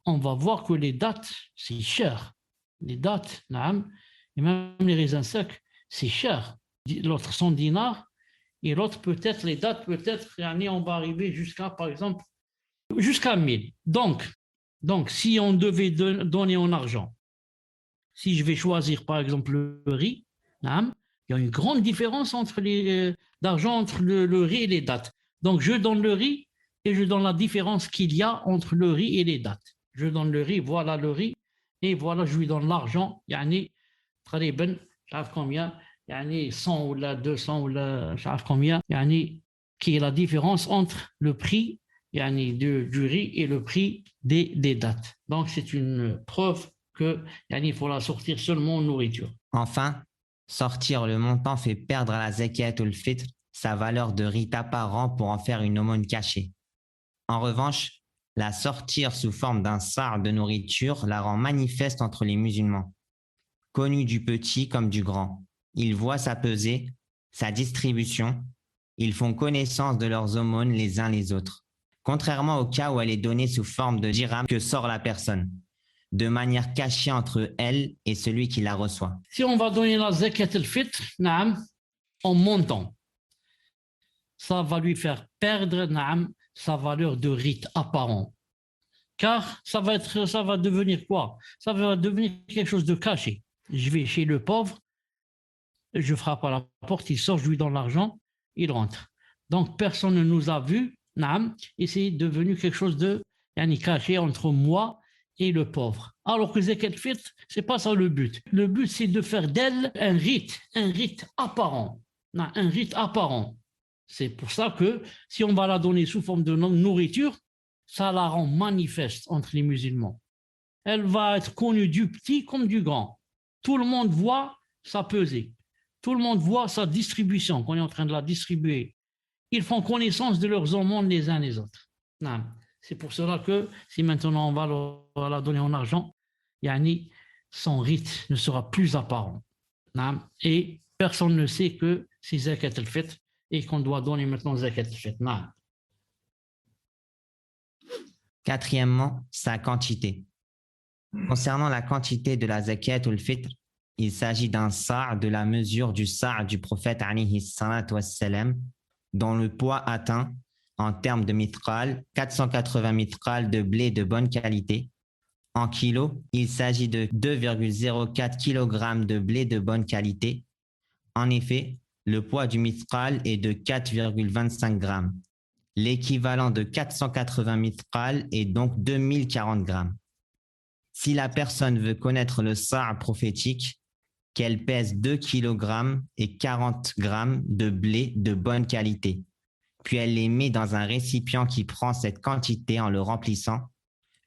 on va voir que les dattes, c'est cher. Les dattes, et même les raisins secs, c'est cher. L'autre 100 dinars, et l'autre peut-être, les dattes, peut-être, on va arriver jusqu'à, par exemple, jusqu'à 1000. Donc, si on devait donner en argent, si je vais choisir par exemple le riz, il y a une grande différence d'argent entre le riz et les dattes. Donc, je donne le riz et je donne la différence qu'il y a entre le riz et les dattes. Je donne le riz, voilà le riz, et voilà, je lui donne l'argent, يعني تقريبا مش عارف combien, يعني 100 ou 200 ou مش عارف combien, يعني qui est la différence entre le prix يعني du riz et le prix des dattes. Donc c'est une preuve que يعني il faut la sortir seulement en nourriture. Enfin, sortir le montant fait perdre à la zakat ou le fitr sa valeur de rita par an pour en faire une aumône cachée. En revanche, la sortir sous forme d'un sar de nourriture la rend manifeste entre les musulmans, connu du petit comme du grand. Ils voient sa pesée, sa distribution, ils font connaissance de leurs aumônes les uns les autres, contrairement au cas où elle est donnée sous forme de dirham que sort la personne, de manière cachée entre elle et celui qui la reçoit. Si on va donner la zakat al-fitr, en montant, ça va lui faire perdre sa valeur de rite apparent. Car ça va devenir quoi? Ça va devenir quelque chose de caché. Je vais chez le pauvre, je frappe à la porte, il sort, je lui donne l'argent, il rentre. Donc personne ne nous a vus, et c'est devenu quelque chose de caché entre moi et le pauvre. Alors que zakat al-fitr, c'est pas ça le but. Le but, c'est de faire d'elle un rite apparent. Un rite apparent. C'est pour ça que si on va la donner sous forme de nourriture, ça la rend manifeste entre les musulmans. Elle va être connue du petit comme du grand. Tout le monde voit sa pesée. Tout le monde voit sa distribution, qu'on est en train de la distribuer. Ils font connaissance de leurs aumônes les uns les autres. C'est pour cela que si maintenant on va la donner en argent, son rite ne sera plus apparent. Et personne ne sait que c'est zakat al-fitr et qu'on doit donner maintenant zakat al-fitr. Quatrièmement, sa quantité. Concernant la quantité de la zakat ou le fitr, il s'agit d'un sa' de la mesure du sa' du prophète alayhi salatu wassalam, dont le poids atteint, en termes de mithqal, 480 mithqal de blé de bonne qualité. En kilos, il s'agit de 2,04 kg de blé de bonne qualité. En effet, le poids du mithqal est de 4,25 grammes. L'équivalent de 480 mithqal est donc 2040 grammes. Si la personne veut connaître le sa' prophétique, qu'elle pèse 2 kg et 40 grammes de blé de bonne qualité, puis elle les met dans un récipient qui prend cette quantité en le remplissant,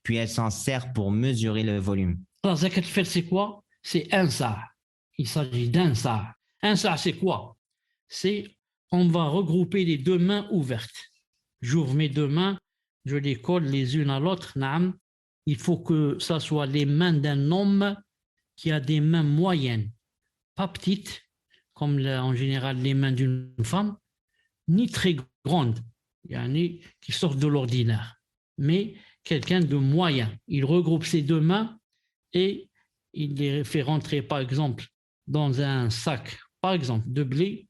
puis elle s'en sert pour mesurer le volume. La zakat al-fitr, c'est quoi? C'est un sa'. Il s'agit d'un sa'. Un sa', c'est quoi? C'est on va regrouper les deux mains ouvertes. J'ouvre mes deux mains, je les colle les unes à l'autre. Il faut que ça soit les mains d'un homme qui a des mains moyennes, pas petites, comme en général les mains d'une femme, ni très grandes, qui sortent de l'ordinaire, mais quelqu'un de moyen. Il regroupe ses deux mains et il les fait rentrer, par exemple, dans un sac, par exemple, de blé.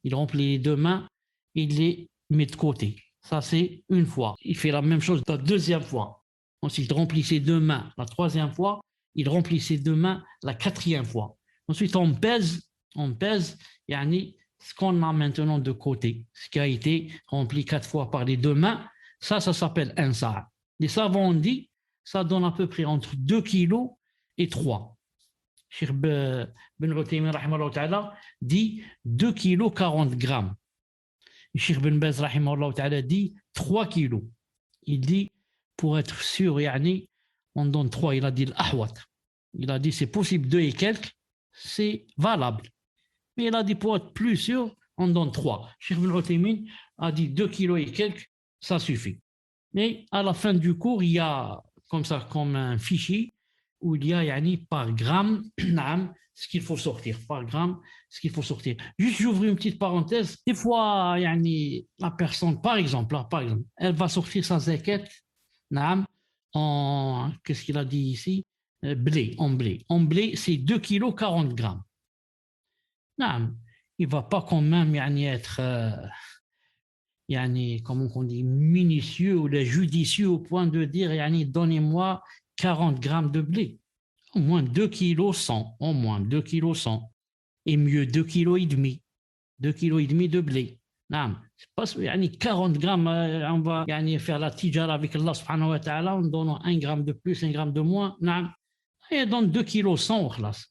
Il remplit les deux mains, il les met de côté. Ça, c'est une fois. Il fait la même chose la deuxième fois. Ensuite, il remplit ses deux mains la troisième fois. Il remplit ses deux mains la quatrième fois. Ensuite, on pèse ce qu'on a maintenant de côté, ce qui a été rempli 4 fois par les deux mains. Ça s'appelle un sa'. Les savants ont dit ça donne à peu près entre 2 kilos et 3. Cheikh Ben Uthaymin rahimahullah ta'ala dit 2 kilos 40 grammes. Cheikh Ben Baz rahimahullah ta'ala dit 3 kilos. Il dit pour être sûr, on donne 3. Il a dit l'ahwat. Il a dit c'est possible 2 et quelques, c'est valable. Mais il a dit pour être plus sûr, on donne 3. Cheikh Ben Uthaymin a dit 2 kilos et quelques, ça suffit. Mais à la fin du cours, il y a comme un fichier où il y a par gramme ce qu'il faut sortir. Par gramme, ce qu'il faut sortir. Juste, j'ouvre une petite parenthèse. Des fois, la personne, par exemple, elle va sortir sa zakat en, qu'est-ce qu'il a dit ici? Blé, en blé. En blé, c'est 2 kilos 40 grammes. Il ne va pas quand même être... comment on dit, minutieux ou judicieux au point de dire donnez-moi 40 grammes de blé. Au moins 2 kilos 100, au moins 2 kilos 100. Et mieux 2 kilos et demi. 2 kilos et demi de blé. C'est pas 40 grammes, on va faire la tijara avec Allah subhanahu wa ta'ala en donnant 1 gramme de plus, 1 gramme de moins. Et donne 2 kg 100 khlas.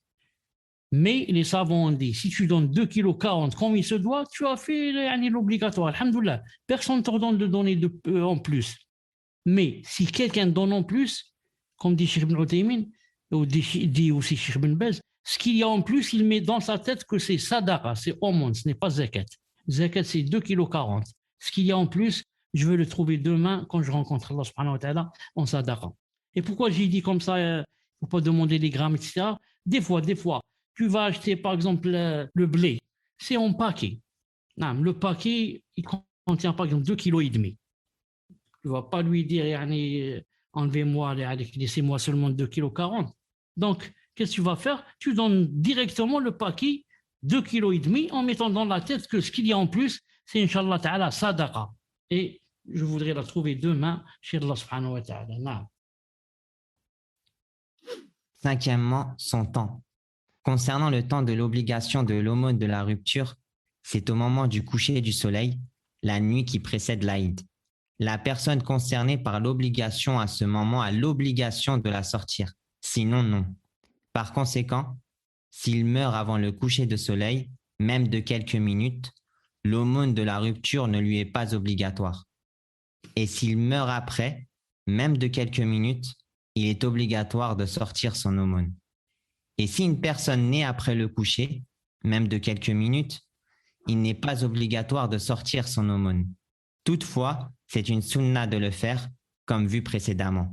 Mais les savants ont dit, si tu donnes 2 kg 40 comme il se doit, tu as fait l'obligatoire. Alhamdoulilah, personne ne t'ordonne de donner en plus. Mais si quelqu'un donne en plus, comme dit Cheikh Ibn Uthaymin, ou dit aussi Cheikh Ibn Baz, ce qu'il y a en plus, il met dans sa tête que c'est sadaqa, c'est aumône, ce n'est pas zakat. Zakat, c'est 2 kg 40. Ce qu'il y a en plus, je vais le trouver demain quand je rencontre Allah subhanahu wa ta'ala en sadaqa. Et pourquoi j'ai dit comme ça, il ne faut pas demander les grammes, etc. Des fois, tu vas acheter par exemple le blé, c'est en paquet. Non, le paquet, il contient par exemple 2,5 kg. Tu ne vas pas lui dire, enlevez-moi, laissez-moi seulement 2,40 kg. Donc, qu'est-ce que tu vas faire? Tu donnes directement le paquet 2,5 kg en mettant dans la tête que ce qu'il y a en plus, c'est Inch'Allah Ta'ala sadaqa. Et je voudrais la trouver demain chez Allah subhanahu wa ta'ala. Non. Cinquièmement, son temps. Concernant le temps de l'obligation de l'aumône de la rupture, c'est au moment du coucher du soleil, la nuit qui précède l'Aïd. La personne concernée par l'obligation à ce moment a l'obligation de la sortir, sinon non. Par conséquent, s'il meurt avant le coucher de soleil, même de quelques minutes, l'aumône de la rupture ne lui est pas obligatoire. Et s'il meurt après, même de quelques minutes, il est obligatoire de sortir son aumône. Et si une personne naît après le coucher, même de quelques minutes, il n'est pas obligatoire de sortir son aumône. Toutefois, c'est une sunna de le faire, comme vu précédemment.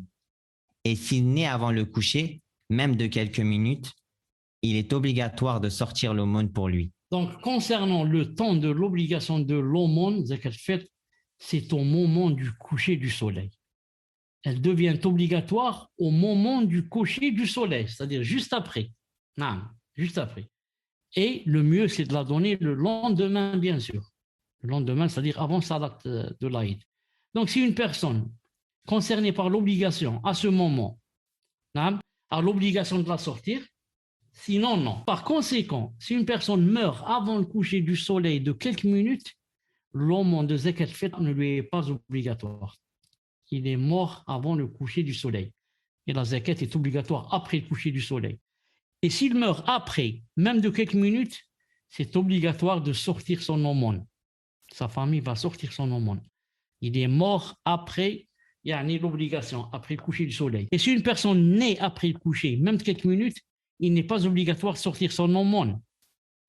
Et s'il naît avant le coucher, même de quelques minutes, il est obligatoire de sortir l'aumône pour lui. Donc, concernant le temps de l'obligation de l'aumône, zakat fitr, c'est au moment du coucher du soleil. Elle devient obligatoire au moment du coucher du soleil, c'est-à-dire juste après. Non, juste après. Et le mieux, c'est de la donner le lendemain, bien sûr. Le lendemain, c'est-à-dire avant salat de l'Aïd. Donc, si une personne concernée par l'obligation à ce moment a l'obligation de la sortir, sinon, non. Par conséquent, si une personne meurt avant le coucher du soleil de quelques minutes, l'aumône de zakat fitr ne lui est pas obligatoire. Il est mort avant le coucher du soleil. Et la zakat est obligatoire après le coucher du soleil. Et s'il meurt après, même de quelques minutes, c'est obligatoire de sortir son aumône. Sa famille va sortir son aumône. Il est mort après, il y a l'obligation, après le coucher du soleil. Et si une personne naît après le coucher, même de quelques minutes, il n'est pas obligatoire de sortir son aumône,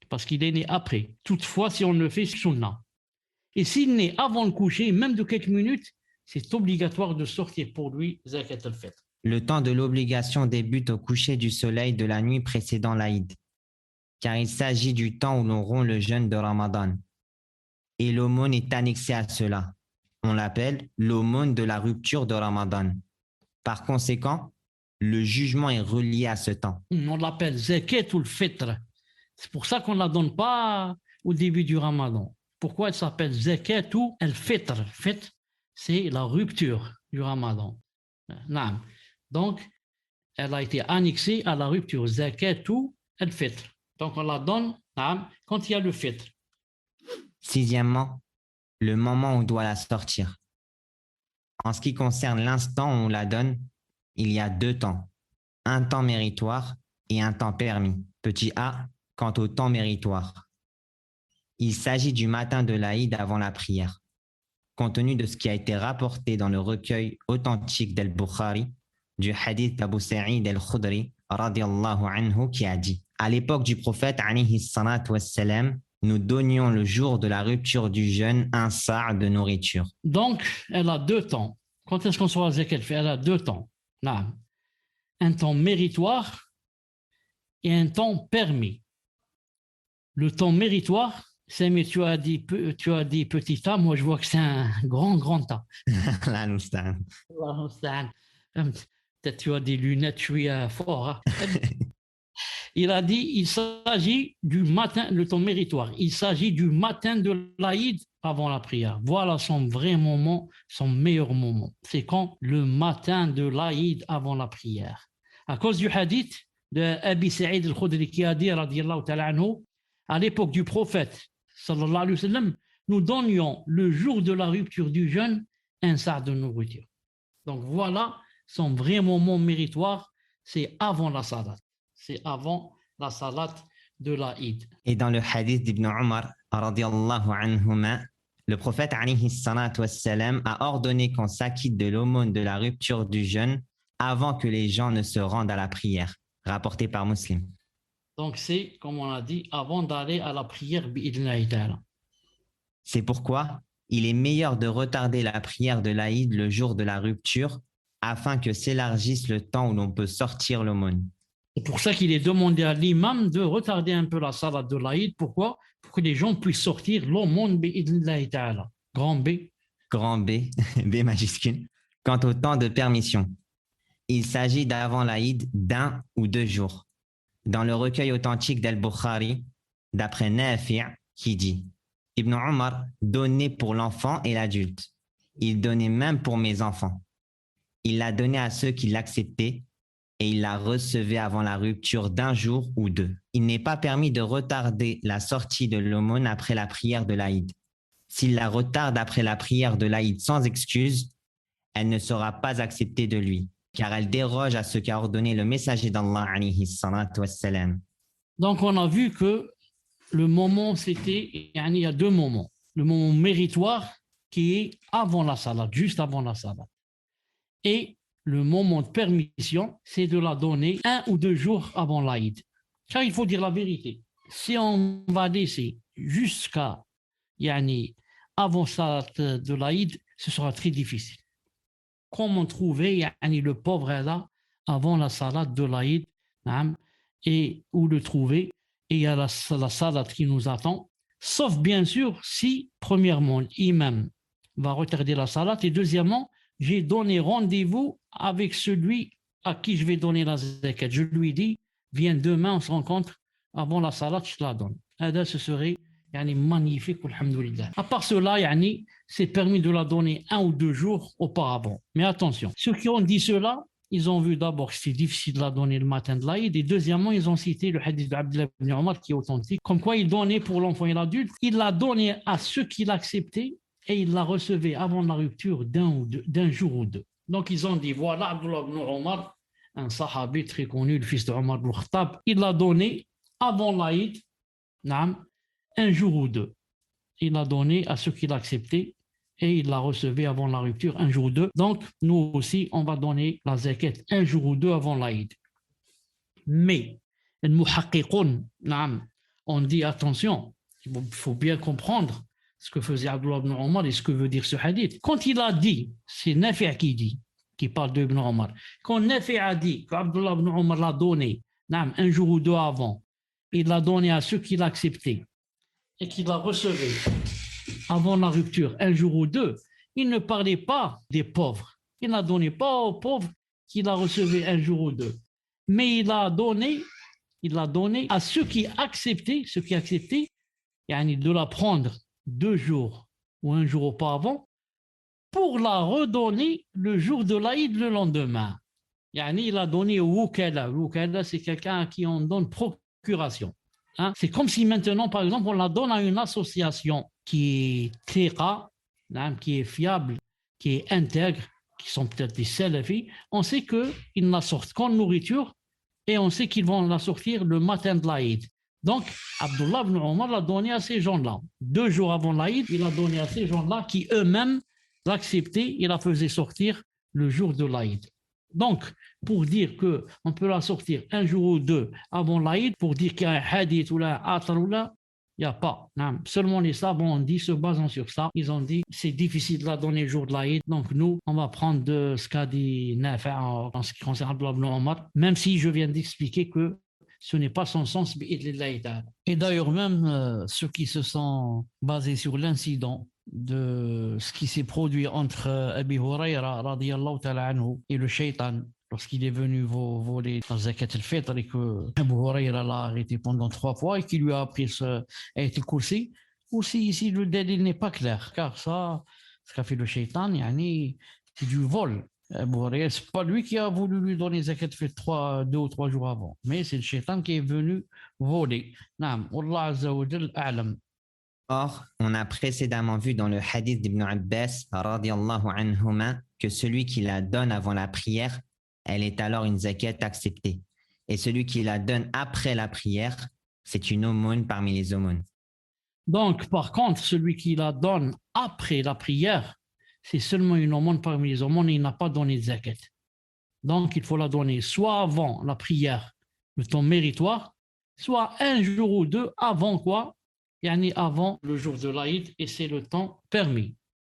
parce qu'il est né après. Toutefois, si on le fait, c'est sunnah. Et s'il naît avant le coucher, même de quelques minutes, c'est obligatoire de sortir pour lui zakat al-fitr. Le temps de l'obligation débute au coucher du soleil de la nuit précédant l'Aïd, car il s'agit du temps où l'on rompt le jeûne de Ramadan. Et l'aumône est annexée à cela. On l'appelle l'aumône de la rupture de Ramadan. Par conséquent, le jugement est relié à ce temps. On l'appelle zakat al-fitr. C'est pour ça qu'on ne la donne pas au début du Ramadan. Pourquoi elle s'appelle zakat al-fitr? Fitr, c'est la rupture du Ramadan. Non. Donc, elle a été annexée à la rupture. Zakatou al-fitr. Donc, on la donne quand il y a le fitr. Sixièmement, le moment où on doit la sortir. En ce qui concerne l'instant où on la donne, il y a 2 temps. Un temps méritoire et un temps permis. Petit a, quant au temps méritoire. Il s'agit du matin de l'Aïd avant la prière. Compte tenu de ce qui a été rapporté dans le recueil authentique d'Al-Bukhari, du hadith d'Abu Sa'id al-Khudri, radiallahu anhu, qui a dit: à l'époque du prophète, alayhi salatu wassalam, nous donnions le jour de la rupture du jeûne un sa' de nourriture. Donc, elle a 2 temps. Quand est-ce qu'on sera zakat al-fitr? Elle a 2 temps. Un temps méritoire et un temps permis. Le temps méritoire, c'est, mais tu as dit petit tas, moi je vois que c'est un grand tas. La Noustan. Peut-être tu as des lunettes, je suis fort. Hein. Il a dit, il s'agit du matin, le temps méritoire, il s'agit du matin de l'Aïd avant la prière. Voilà son vrai moment, son meilleur moment. C'est quand? Le matin de l'Aïd avant la prière. À cause du hadith de Abi Sa'id al-Khudri qui a dit, radiyallahu ta'ala anhu, à l'époque du prophète, sallallahu alayhi wa sallam, nous donnions le jour de la rupture du jeûne un sa' de nourriture. Donc voilà son vrai moment méritoire, c'est avant la salat. C'est avant la salat de l'Aïd. Et dans le hadith d'Ibn Omar, radiallahu anhuma, le prophète alayhi salatu wassalam, a ordonné qu'on s'acquitte de l'aumône de la rupture du jeûne avant que les gens ne se rendent à la prière, rapporté par Muslim. Donc c'est, comme on a dit, avant d'aller à la prière bi'idhnillahi ta'ala. C'est pourquoi il est meilleur de retarder la prière de l'Aïd le jour de la rupture afin que s'élargisse le temps où l'on peut sortir l'aumône. C'est pour ça qu'il est demandé à l'imam de retarder un peu la salat de l'Aïd. Pourquoi? Pour que les gens puissent sortir l'aumône bi'idhnillahi ta'ala. Grand B. Grand B, B majuscule. Quant au temps de permission, il s'agit d'avant l'Aïd d'1 ou 2 jours. Dans le recueil authentique d'Al-Bukhari, d'après Nafi' qui dit « Ibn Omar donnait pour l'enfant et l'adulte. Il donnait même pour mes enfants. Il l'a donné à ceux qui l'acceptaient et il la recevait avant la rupture d'1 jour ou 2. Il n'est pas permis de retarder la sortie de l'aumône après la prière de l'Aïd. S'il la retarde après la prière de l'Aïd sans excuse, elle ne sera pas acceptée de lui, car elle déroge à ce qu'a ordonné le messager d'Allah alayhi salatu wassalam. Donc on a vu que le moment c'était, il y a 2 moments. Le moment méritoire qui est avant la salat, juste avant la salat. Et le moment de permission, c'est de la donner 1 ou 2 jours avant l'Aïd. Car il faut dire la vérité. Si on va laisser jusqu'à avant salat de l'Aïd, ce sera très difficile. Comment trouver le pauvre là avant la salat de l'Aïd et où le trouver? Et il y a la salat qui nous attend, sauf bien sûr si, premièrement, l'imam va retarder la salat et deuxièmement, j'ai donné rendez-vous avec celui à qui je vais donner la zakat. Je lui dis, viens demain, on se rencontre avant la salat, je te la donne. Ce serait magnifique, alhamdoulilah. À part cela, c'est permis de la donner 1 ou 2 jours auparavant. Mais attention, ceux qui ont dit cela, ils ont vu d'abord que c'est difficile de la donner le matin de l'Aïd et deuxièmement, ils ont cité le hadith d'Abdullah ibn Omar qui est authentique, comme quoi il donnait pour l'enfant et l'adulte, il l'a donné à ceux qui l'acceptaient et il la recevait avant la rupture d'un jour ou 2. Donc ils ont dit, voilà Abdullah ibn Omar, un sahabi très connu, le fils de Omar ibn Khattab, il l'a donné avant l'Aïd, 1 jour ou 2. Il l'a donné à ceux qui l'acceptaient et il l'a recevait avant la rupture 1 jour ou 2. Donc, nous aussi, on va donner la zakat 1 jour ou 2 avant l'Aïd. Mais, on dit attention, il faut bien comprendre ce que faisait Abdullah ibn Omar et ce que veut dire ce hadith. Quand il a dit, c'est Nafi' qui dit, qui parle d'Ibn Omar, quand Nafi' a dit qu'Abdullah ibn Omar l'a donné 1 jour ou 2 avant, il l'a donné à ceux qui l'acceptaient et qui la recevaient avant la rupture 1 jour ou 2, il ne parlait pas des pauvres. Il n'a donné pas aux pauvres qui la recevaient 1 jour ou 2. Mais il l'a donné à ceux qui acceptaient de la prendre 2 jours ou 1 jour auparavant pour la redonner le jour de l'Aïd le lendemain. Il a donné au wukala. Le wukala, c'est quelqu'un à qui on donne procuration. C'est comme si maintenant, par exemple, on la donne à une association qui est thiqa, qui est fiable, qui est intègre, qui sont peut-être des salafis. On sait qu'ils ne la sortent qu'en nourriture et on sait qu'ils vont la sortir le matin de l'Aïd. Donc, Abdullah ibn Omar l'a donné à ces gens-là. 2 jours avant l'Aïd, il l'a donné à ces gens-là qui eux-mêmes l'acceptaient et la faisaient sortir le jour de l'Aïd. Donc, pour dire qu'on peut la sortir 1 jour ou 2 avant l'Aïd, pour dire qu'il y a un hadith ou là, un atar ou là, il n'y a pas. Non. Seulement les savants ont dit, se basant sur ça, ils ont dit c'est difficile de la donner le jour de l'Aïd. Donc nous, on va prendre de ce qu'a dit Nafi' en ce qui concerne Abdullah ibn Omar, même si je viens d'expliquer que ce n'est pas son sens. Et d'ailleurs même ceux qui se sont basés sur l'incident de ce qui s'est produit entre Abi Hurayra radiyallahu ta'ala anhu et le shaitan lorsqu'il est venu voler la zakat al-fitr et que Abu Hurayra l'a arrêté pendant 3 fois et qu'il lui a appris ce ayat al-kursi. Aussi ici le dalil n'est pas clair car ça, ce qu'a fait le shaitan, c'est du vol. Abu Hurayra, c'est pas lui qui a voulu lui donner zakat al-fitr 2 ou 3 jours avant, mais c'est le shaitan qui est venu voler. Naam, Allah azza wa jal a'lam. Or, on a précédemment vu dans le hadith d'Ibn Abbas radiyallahu anhuma que celui qui la donne avant la prière, elle est alors une zakat acceptée. Et celui qui la donne après la prière, c'est une aumône parmi les aumônes. Donc, par contre, celui qui la donne après la prière, c'est seulement une aumône parmi les aumônes et il n'a pas donné de zakat. Donc, il faut la donner soit avant la prière, le temps méritoire, soit un jour ou deux avant quoi? Yani avant le jour de l'Aïd, et c'est le temps permis.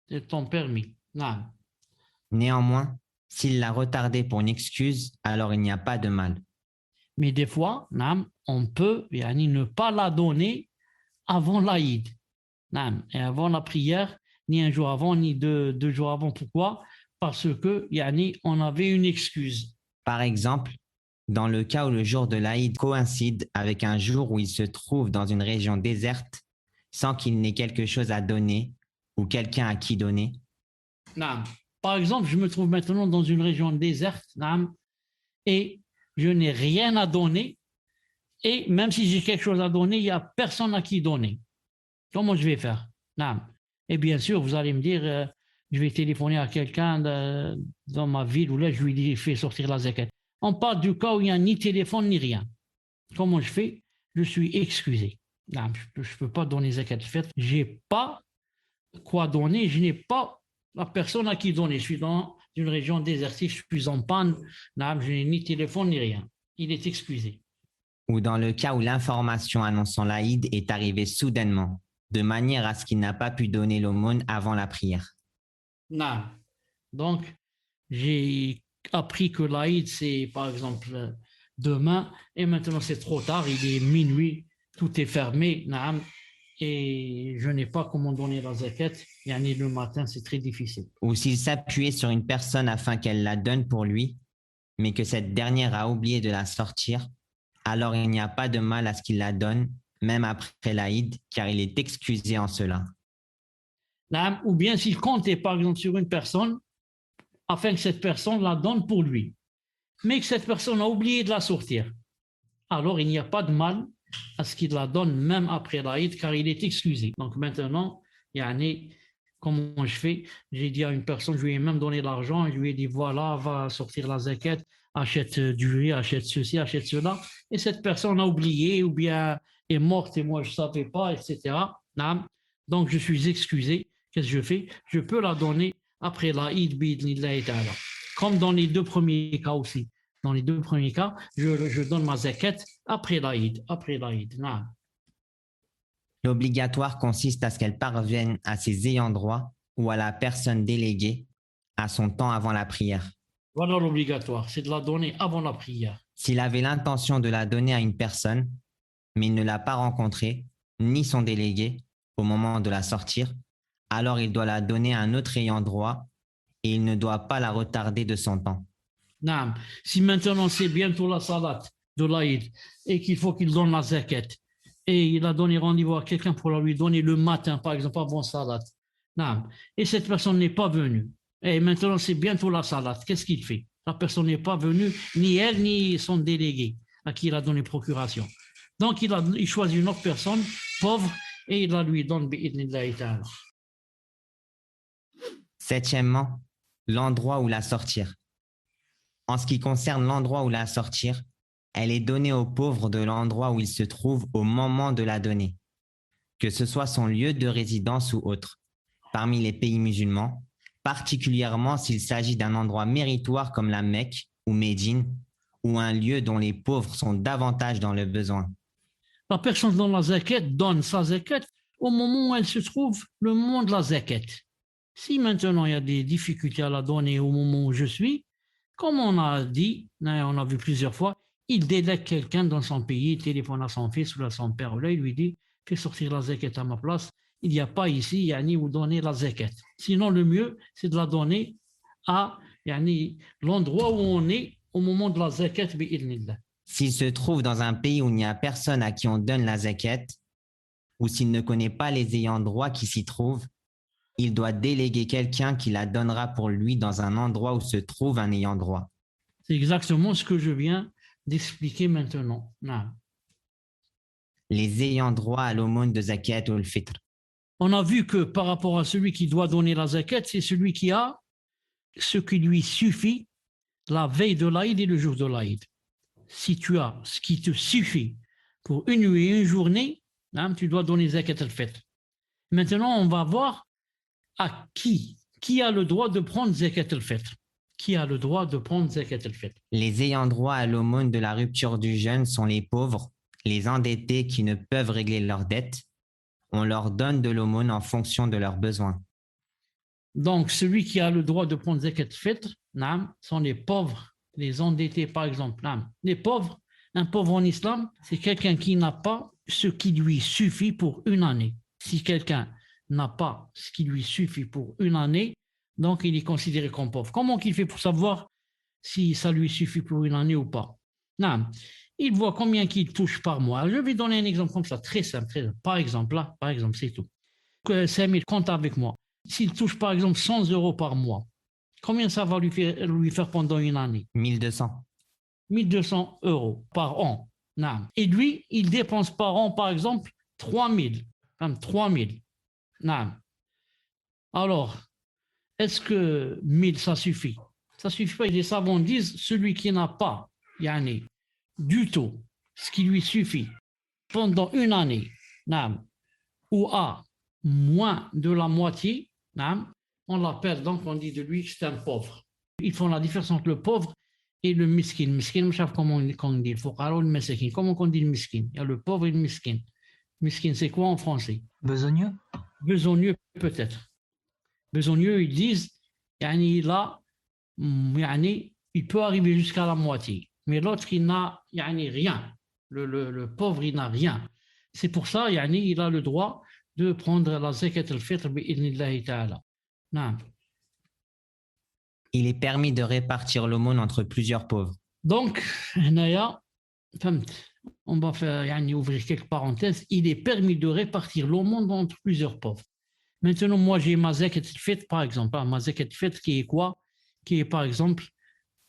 C'est le temps permis. Naam. Néanmoins, s'il l'a retardé pour une excuse, alors il n'y a pas de mal. Mais des fois, naam, on peut yani, ne pas la donner avant l'Aïd. Naam. Et avant la prière, ni un jour avant, ni deux jours avant. Pourquoi? Parce que yani, on avait une excuse. Par exemple, dans le cas où le jour de l'Aïd coïncide avec un jour où il se trouve dans une région déserte, sans qu'il n'ait quelque chose à donner ou quelqu'un à qui donner. Naam. Par exemple, je me trouve maintenant dans une région déserte, naam, et je n'ai rien à donner. Et même si j'ai quelque chose à donner, il n'y a personne à qui donner. Comment je vais faire? Naam. Et bien sûr, vous allez me dire, je vais téléphoner à quelqu'un dans ma ville où là, je lui dis, fais sortir la zakat. On parle du cas où il n'y a ni téléphone ni rien. Comment je fais? Je suis excusé. Naam. Je ne peux pas donner zakat. Je n'ai pas quoi donner, je n'ai pas la personne à qui donner. Je suis dans une région désertique, je suis en panne, naam, je n'ai ni téléphone ni rien. Il est excusé. Ou dans le cas où l'information annonçant l'Aïd est arrivée soudainement, de manière à ce qu'il n'a pas pu donner l'aumône avant la prière. Naam. Donc, j'ai appris que l'Aïd, c'est par exemple demain, et maintenant c'est trop tard, il est minuit, tout est fermé, naam, et je n'ai pas comment donner la zakat, yani le matin, c'est très difficile. Ou s'il s'appuyait sur une personne afin qu'elle la donne pour lui, mais que cette dernière a oublié de la sortir, alors il n'y a pas de mal à ce qu'il la donne, même après l'Aïd, car il est excusé en cela. Naam. Ou bien s'il comptait par exemple sur une personne, afin que cette personne la donne pour lui, mais que cette personne a oublié de la sortir, alors il n'y a pas de mal à ce qu'il la donne même après l'Aïd, car il est excusé. Donc maintenant, comment je fais? J'ai dit à une personne, je lui ai même donné l'argent, je lui ai dit voilà, va sortir la zakat, achète du riz, achète ceci, achète cela, et cette personne a oublié ou bien est morte et moi je ne savais pas, etc. Donc je suis excusé. Qu'est-ce que je fais? Je peux la donner après l'Aïd, bi'idhnillahi ta'ala. Comme dans les deux premiers cas aussi. Dans les deux premiers cas, je donne ma zakat après l'Aïd. Naam. L'obligatoire consiste à ce qu'elle parvienne à ses ayants droit ou à la personne déléguée à son temps avant la prière. Voilà l'obligatoire, c'est de la donner avant la prière. S'il avait l'intention de la donner à une personne, mais il ne l'a pas rencontrée, ni son délégué, au moment de la sortir, alors il doit la donner à un autre ayant droit et il ne doit pas la retarder de son temps. Naam. Si maintenant c'est bientôt la salat de l'Aïd et qu'il faut qu'il donne la zakat et il a donné rendez-vous à quelqu'un pour la lui donner le matin, par exemple, avant salat, naam, et cette personne n'est pas venue, et maintenant c'est bientôt la salat, qu'est-ce qu'il fait? La personne n'est pas venue, ni elle, ni son délégué à qui il a donné procuration. Donc il choisit une autre personne, pauvre, et il la lui donne bi'idhnillahi ta'ala. Septièmement, l'endroit où la sortir. En ce qui concerne l'endroit où la sortir, elle est donnée aux pauvres de l'endroit où il se trouve au moment de la donner, que ce soit son lieu de résidence ou autre, parmi les pays musulmans, particulièrement s'il s'agit d'un endroit méritoire comme la Mecque ou Médine, ou un lieu dont les pauvres sont davantage dans le besoin. La personne dans la zakat donne sa zakat au moment où elle se trouve, le moment de la zakat. Si maintenant il y a des difficultés à la donner au moment où je suis, comme on a dit, on a vu plusieurs fois, il délègue quelqu'un dans son pays, il téléphone à son fils ou à son père, là, il lui dit, fais sortir la zakat à ma place, il n'y a pas ici, yani, où donner la zakat. Sinon, le mieux, c'est de la donner à l'endroit où on est au moment de la zakat, bi'idhnillah. S'il se trouve dans un pays où il n'y a personne à qui on donne la zakat, ou s'il ne connaît pas les ayants droit qui s'y trouvent, il doit déléguer quelqu'un qui la donnera pour lui dans un endroit où se trouve un ayant droit. C'est exactement ce que je viens d'expliquer maintenant. Non. Les ayants droit à l'aumône de zakat ou al-fitr. On a vu que par rapport à celui qui doit donner la zakat, c'est celui qui a ce qui lui suffit la veille de l'Aïd et le jour de l'Aïd. Si tu as ce qui te suffit pour une nuit et une journée, tu dois donner zakat al-fitr. Maintenant, on va voir à qui a le droit de prendre zakat al-fitr. Qui a le droit de prendre zakat al-fitr? Les ayants droit à l'aumône de la rupture du jeûne sont les pauvres, les endettés qui ne peuvent régler leurs dettes. On leur donne de l'aumône en fonction de leurs besoins. Donc, celui qui a le droit de prendre zakat al-fitr, sont les pauvres, les endettés par exemple. Les pauvres, un pauvre en islam, c'est quelqu'un qui n'a pas ce qui lui suffit pour une année. Si quelqu'un n'a pas ce qui lui suffit pour une année, donc il est considéré comme pauvre. Comment il fait pour savoir si ça lui suffit pour une année ou pas? Il voit combien qu'il touche par mois. Je vais donner un exemple comme ça, très simple. Très simple. Par exemple, c'est tout. Samir, compte avec moi. S'il touche par exemple 100 euros par mois, combien ça va lui faire pendant une année? 1200. 1200 euros par an. Et lui, il dépense par an, par exemple, 3000. 3000. Alors, est-ce que 1000, ça suffit? Ça suffit pas. Les savants disent, celui qui n'a pas, du tout, ce qui lui suffit pendant une année, ou a moins de la moitié, on l'appelle, donc on dit de lui que c'est un pauvre. Ils font la différence entre le pauvre et le miskin. Miskin, je sais comment on dit, le fuqara ou le masakin. Comment on dit le miskin? Il y a le pauvre et le miskin. Miskin, c'est quoi en français? Besogneux. Besogneux, peut-être. Besogneux, ils disent, il peut arriver jusqu'à la moitié. Mais l'autre, il n'a rien. Le pauvre, il n'a rien. C'est pour ça, il a le droit de prendre la zakat al-fitr bi'idhnillahi ta'ala. Il est permis de répartir l'aumône entre plusieurs pauvres. Donc, on va faire ouvrir quelques parenthèses. Il est permis de répartir l'aumône entre plusieurs pauvres. Maintenant, moi, j'ai ma zakat al-fitr, par exemple. Ma zakat al-fitr qui est quoi? Qui est, par exemple,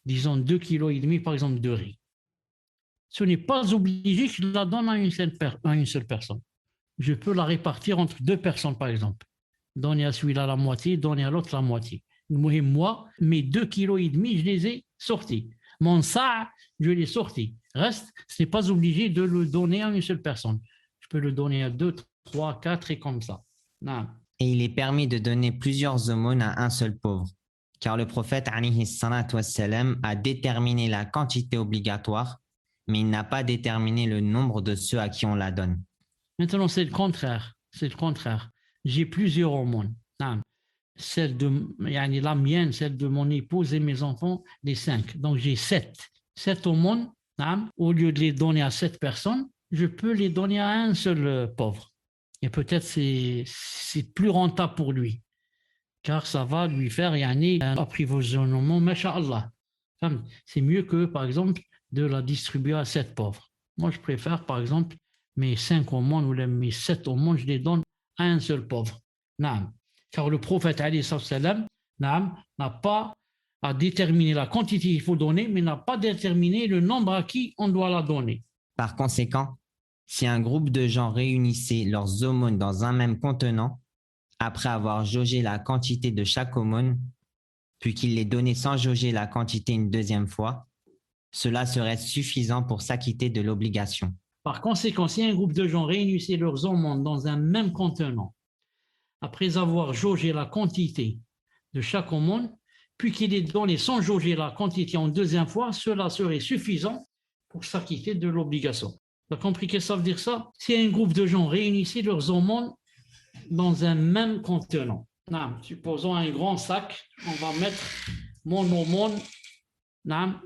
disons 2,5 kg, par exemple, de riz. Ce n'est pas obligé que je la donne à une seule personne. Je peux la répartir entre deux personnes, par exemple. Donner à celui-là la moitié, donner à l'autre la moitié. Moi, mes 2,5 kg, je les ai sortis. Mon sa', je l'ai sorti. Reste, ce n'est pas obligé de le donner à une seule personne. Je peux le donner à 2, 3, 4 et comme ça. Et il est permis de donner plusieurs aumônes à un seul pauvre. Car le prophète alayhi salatu wassalam, a déterminé la quantité obligatoire, mais il n'a pas déterminé le nombre de ceux à qui on la donne. Maintenant, c'est le contraire. C'est le contraire. J'ai plusieurs aumônes. Celle de la mienne, celle de mon épouse et mes enfants, les 5. Donc j'ai 7. 7 aumônes. Au lieu de les donner à 7 personnes, je peux les donner à un seul pauvre. Et peut-être c'est plus rentable pour lui. Car ça va lui faire un approvisionnement, masha'Allah. C'est mieux que, par exemple, de la distribuer à 7 pauvres. Moi, je préfère, par exemple, mes 5 aumônes ou mes 7 aumônes, je les donne à un seul pauvre. Car le prophète alayhi salam n'a pas à déterminer la quantité qu'il faut donner, mais n'a pas déterminé le nombre à qui on doit la donner. Par conséquent, si un groupe de gens réunissait leurs aumônes dans un même contenant, après avoir jaugé la quantité de chaque aumône, puis qu'ils les donnaient sans jauger la quantité une deuxième fois, cela serait suffisant pour s'acquitter de l'obligation. Par conséquent, si un groupe de gens réunissait leurs aumônes dans un même contenant, après avoir jaugé la quantité de chaque aumône, puis qu'il les donnait sans jauger la quantité en deuxième fois, cela serait suffisant pour s'acquitter de l'obligation. Tu as compris que ça veut dire ça? Si un groupe de gens réunissait leurs aumônes dans un même contenant. Supposons un grand sac, on va mettre mon aumône,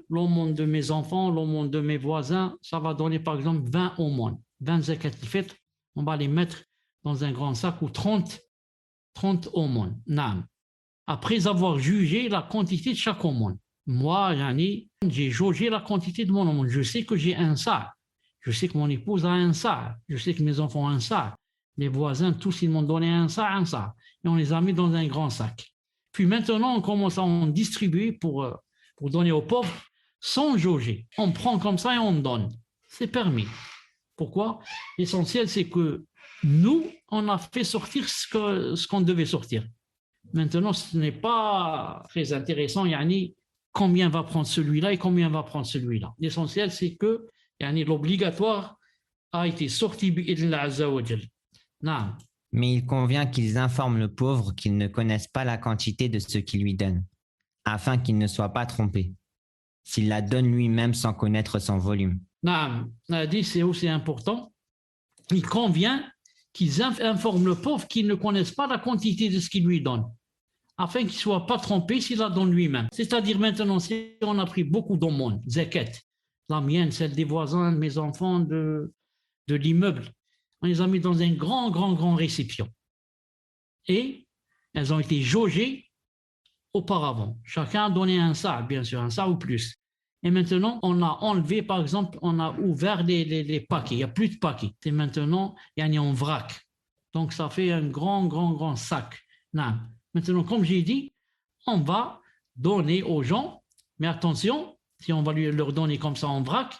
l'aumône de mes enfants, l'aumône de mes voisins, ça va donner par exemple 20 aumônes, 20 zakat al-fitr, on va les mettre dans un grand sac ou 30 aumônes. Après avoir jugé la quantité de chaque aumône. Moi, j'ai jaugé la quantité de mon aumône. Je sais que j'ai un sa'. Je sais que mon épouse a un sa'. Je sais que mes enfants ont un sa'. Les voisins, tous, ils m'ont donné un sa'. Et on les a mis dans un grand sac. Puis maintenant, on commence à en distribuer pour donner aux pauvres sans jauger. On prend comme ça et on donne. C'est permis. Pourquoi? L'essentiel, c'est que Nous, on a fait sortir ce qu'on devait sortir. Maintenant, ce n'est pas très intéressant, yani, combien va prendre celui-là et combien va prendre celui-là. L'essentiel, c'est que yani, l'obligatoire a été sorti bi'idhnillah azza wa jal. Naam. Mais il convient qu'ils informent le pauvre qu'ils ne connaissent pas la quantité de ce qu'ils lui donnent, afin qu'il ne soit pas trompé, s'il la donne lui-même sans connaître son volume. Naam. On a dit, c'est aussi important. Il convient qu'ils informent le pauvre qu'ils ne connaissent pas la quantité de ce qu'ils lui donnent, afin qu'il ne soit pas trompé s'il la donne lui-même. C'est-à-dire maintenant, si on a pris beaucoup d'aumônes, zakat, la mienne, celle des voisins, de mes enfants, de l'immeuble, on les a mis dans un grand récipient. Et elles ont été jaugées auparavant. Chacun a donné un sa, bien sûr, un sa ou plus. Et maintenant, on a enlevé, par exemple, on a ouvert les paquets. Il n'y a plus de paquets. Et maintenant, il y a en vrac. Donc, ça fait un grand sac. Non. Maintenant, comme j'ai dit, on va donner aux gens, mais attention, si on va leur donner comme ça en vrac,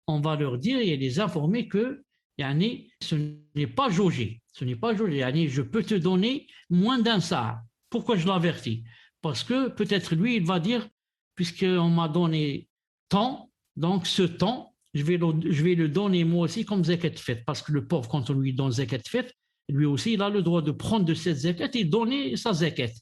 on va leur dire et les informer que yani, ce n'est pas jaugé. Ce n'est pas jaugé. Yani, je peux te donner moins d'un sa. Pourquoi je l'avertis? Parce que peut-être lui, il va dire, puisqu'on m'a donné tant, donc ce temps, je vais le donner moi aussi comme zakat fait. Parce que le pauvre, quand on lui donne zakat fait, lui aussi, il a le droit de prendre de cette zakat et donner sa zakat.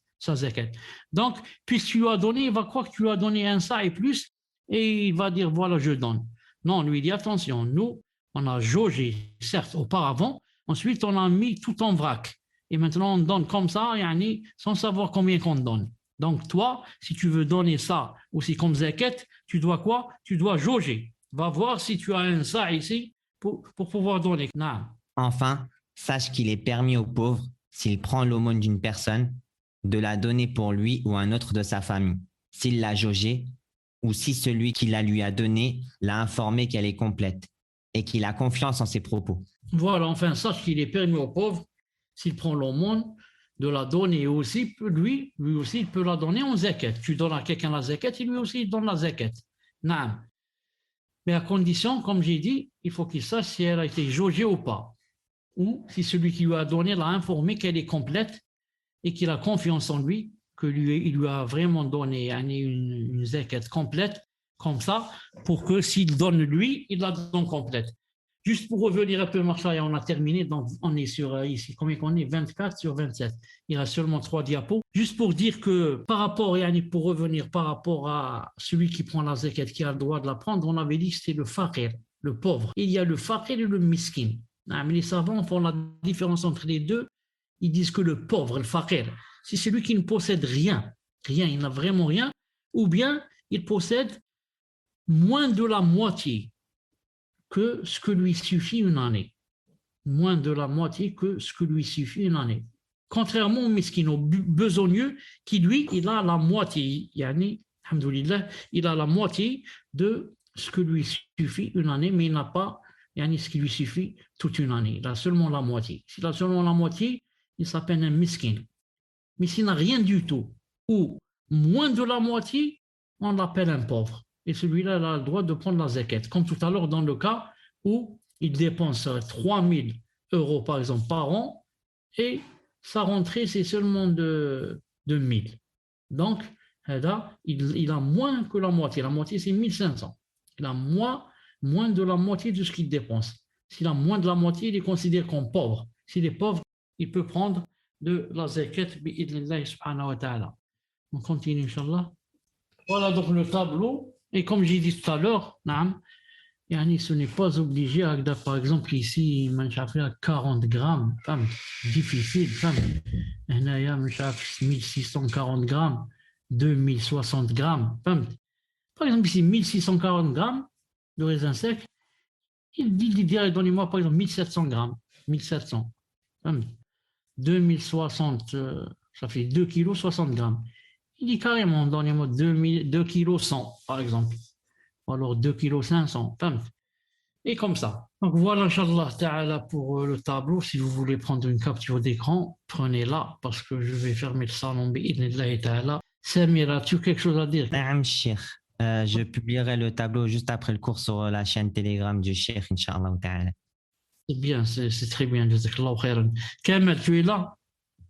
Donc, puisque tu lui as donné, il va croire que tu lui as donné un sa et plus, et il va dire, voilà, je donne. Non, on lui dit, attention, nous, on a jaugé, certes, auparavant, ensuite on a mis tout en vrac. Et maintenant, on donne comme ça, yani, sans savoir combien qu'on donne. Donc, toi, si tu veux donner ça aussi comme zakat, tu dois quoi? Tu dois jauger. Va voir si tu as un ça ici pour pouvoir donner. Non. Enfin, sache qu'il est permis au pauvre, s'il prend l'aumône d'une personne, de la donner pour lui ou un autre de sa famille, s'il l'a jaugée, ou si celui qui la lui a donnée l'a informé qu'elle est complète et qu'il a confiance en ses propos. Voilà, enfin, sache qu'il est permis au pauvre, s'il prend l'aumône, de la donner aussi, lui aussi, il peut la donner en zakat. Tu donnes à quelqu'un la zakat, et lui aussi, il donne la zakat. Non. Mais à condition, comme j'ai dit, il faut qu'il sache si elle a été jaugée ou pas. Ou si celui qui lui a donné l'a informé qu'elle est complète et qu'il a confiance en lui, que il lui a vraiment donné une zakat complète, comme ça, pour que s'il donne lui, il la donne complète. Juste pour revenir un peu, Marshall, on a terminé, donc on est sur ici, combien qu'on est? 24 sur 27. Il reste seulement 3 diapos. Juste pour dire que par rapport, pour revenir par rapport à celui qui prend la zakat, qui a le droit de la prendre, on avait dit que c'était le faqir, le pauvre. Il y a le faqir et le miskin. Mais les savants font la différence entre les deux. Ils disent que le pauvre, le faqir, c'est celui qui ne possède rien, il n'a vraiment rien, ou bien il possède moins de la moitié que ce que lui suffit une année. Moins de la moitié que ce que lui suffit une année. Contrairement au miskin, au besogneux, qui lui, il a la moitié, yani, alhamdoulilah, il a la moitié de ce que lui suffit une année, mais il n'a pas yani, ce qui lui suffit toute une année. Il a seulement la moitié. S'il a seulement la moitié, il s'appelle un miskin. Mais s'il n'a rien du tout, ou moins de la moitié, on l'appelle un pauvre. Et celui-là, il a le droit de prendre la zakat. Comme tout à l'heure, dans le cas où il dépense 3 000 euros, par exemple, par an, et sa rentrée, c'est seulement de 1 000. Donc, là, il a moins que la moitié. La moitié, c'est 1 500. Il a moins de la moitié de ce qu'il dépense. S'il a moins de la moitié, il est considéré comme pauvre. S'il est pauvre, il peut prendre de la zakat bi'idhnillah subhanahu wa ta'ala. On continue, Inch'Allah. Voilà donc le tableau. Et comme j'ai dit tout à l'heure, ce n'est pas obligé, par exemple, ici, à 40 grammes, difficile, 1640 grammes, 2060 grammes. Par exemple, ici, 1640 grammes de raisin sec, il dit, donnez-moi par exemple 1700 grammes, 1700. 2060, ça fait 2 kg 60 grammes. Il dit carrément, donnez-moi 2 kg 100, par exemple. Ou alors 2 kg 500. Et comme ça. Donc voilà, Inch'Allah ta'ala, pour le tableau. Si vous voulez prendre une capture d'écran, prenez-la, parce que je vais fermer le salon. Bi'idhnillah ta'ala. Samira, as-tu quelque chose à dire? Naam, Cheikh. Je publierai le tableau juste après le cours sur la chaîne Telegram du Cheikh, Inch'Allah ta'ala. C'est bien, c'est très bien. جزاك الله خيرا. كامل tu es là؟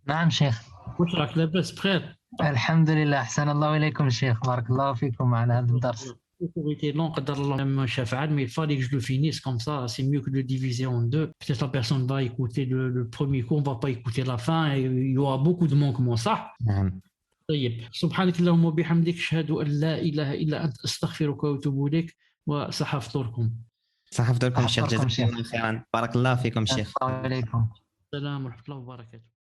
نعم شيخ. واش راك لاباس بخير؟ الحمد لله، أحسن الله إليكم شيخ، بارك الله فيكم على هذا الدرس. Pour été long, قدر الله ما شاف عاد, mais il fallait que je le finisse comme ça, c'est mieux que de le diviser en deux. Peut-être la personne va écouter le premier cours, on va pas écouter la fin, et il y aura beaucoup de manquements, صح؟ نعم. طيب سبحانك اللهم وبحمدك أشهد أن لا إله إلا أنت أستغفرك وأتوب إليك وسأحفظكم. صحفتكم شيخ، أحفظكم جزاكم شيخ. الله خيرا، بارك الله فيكم شيخ. السلام عليكم. السلام ورحمة الله وبركاته.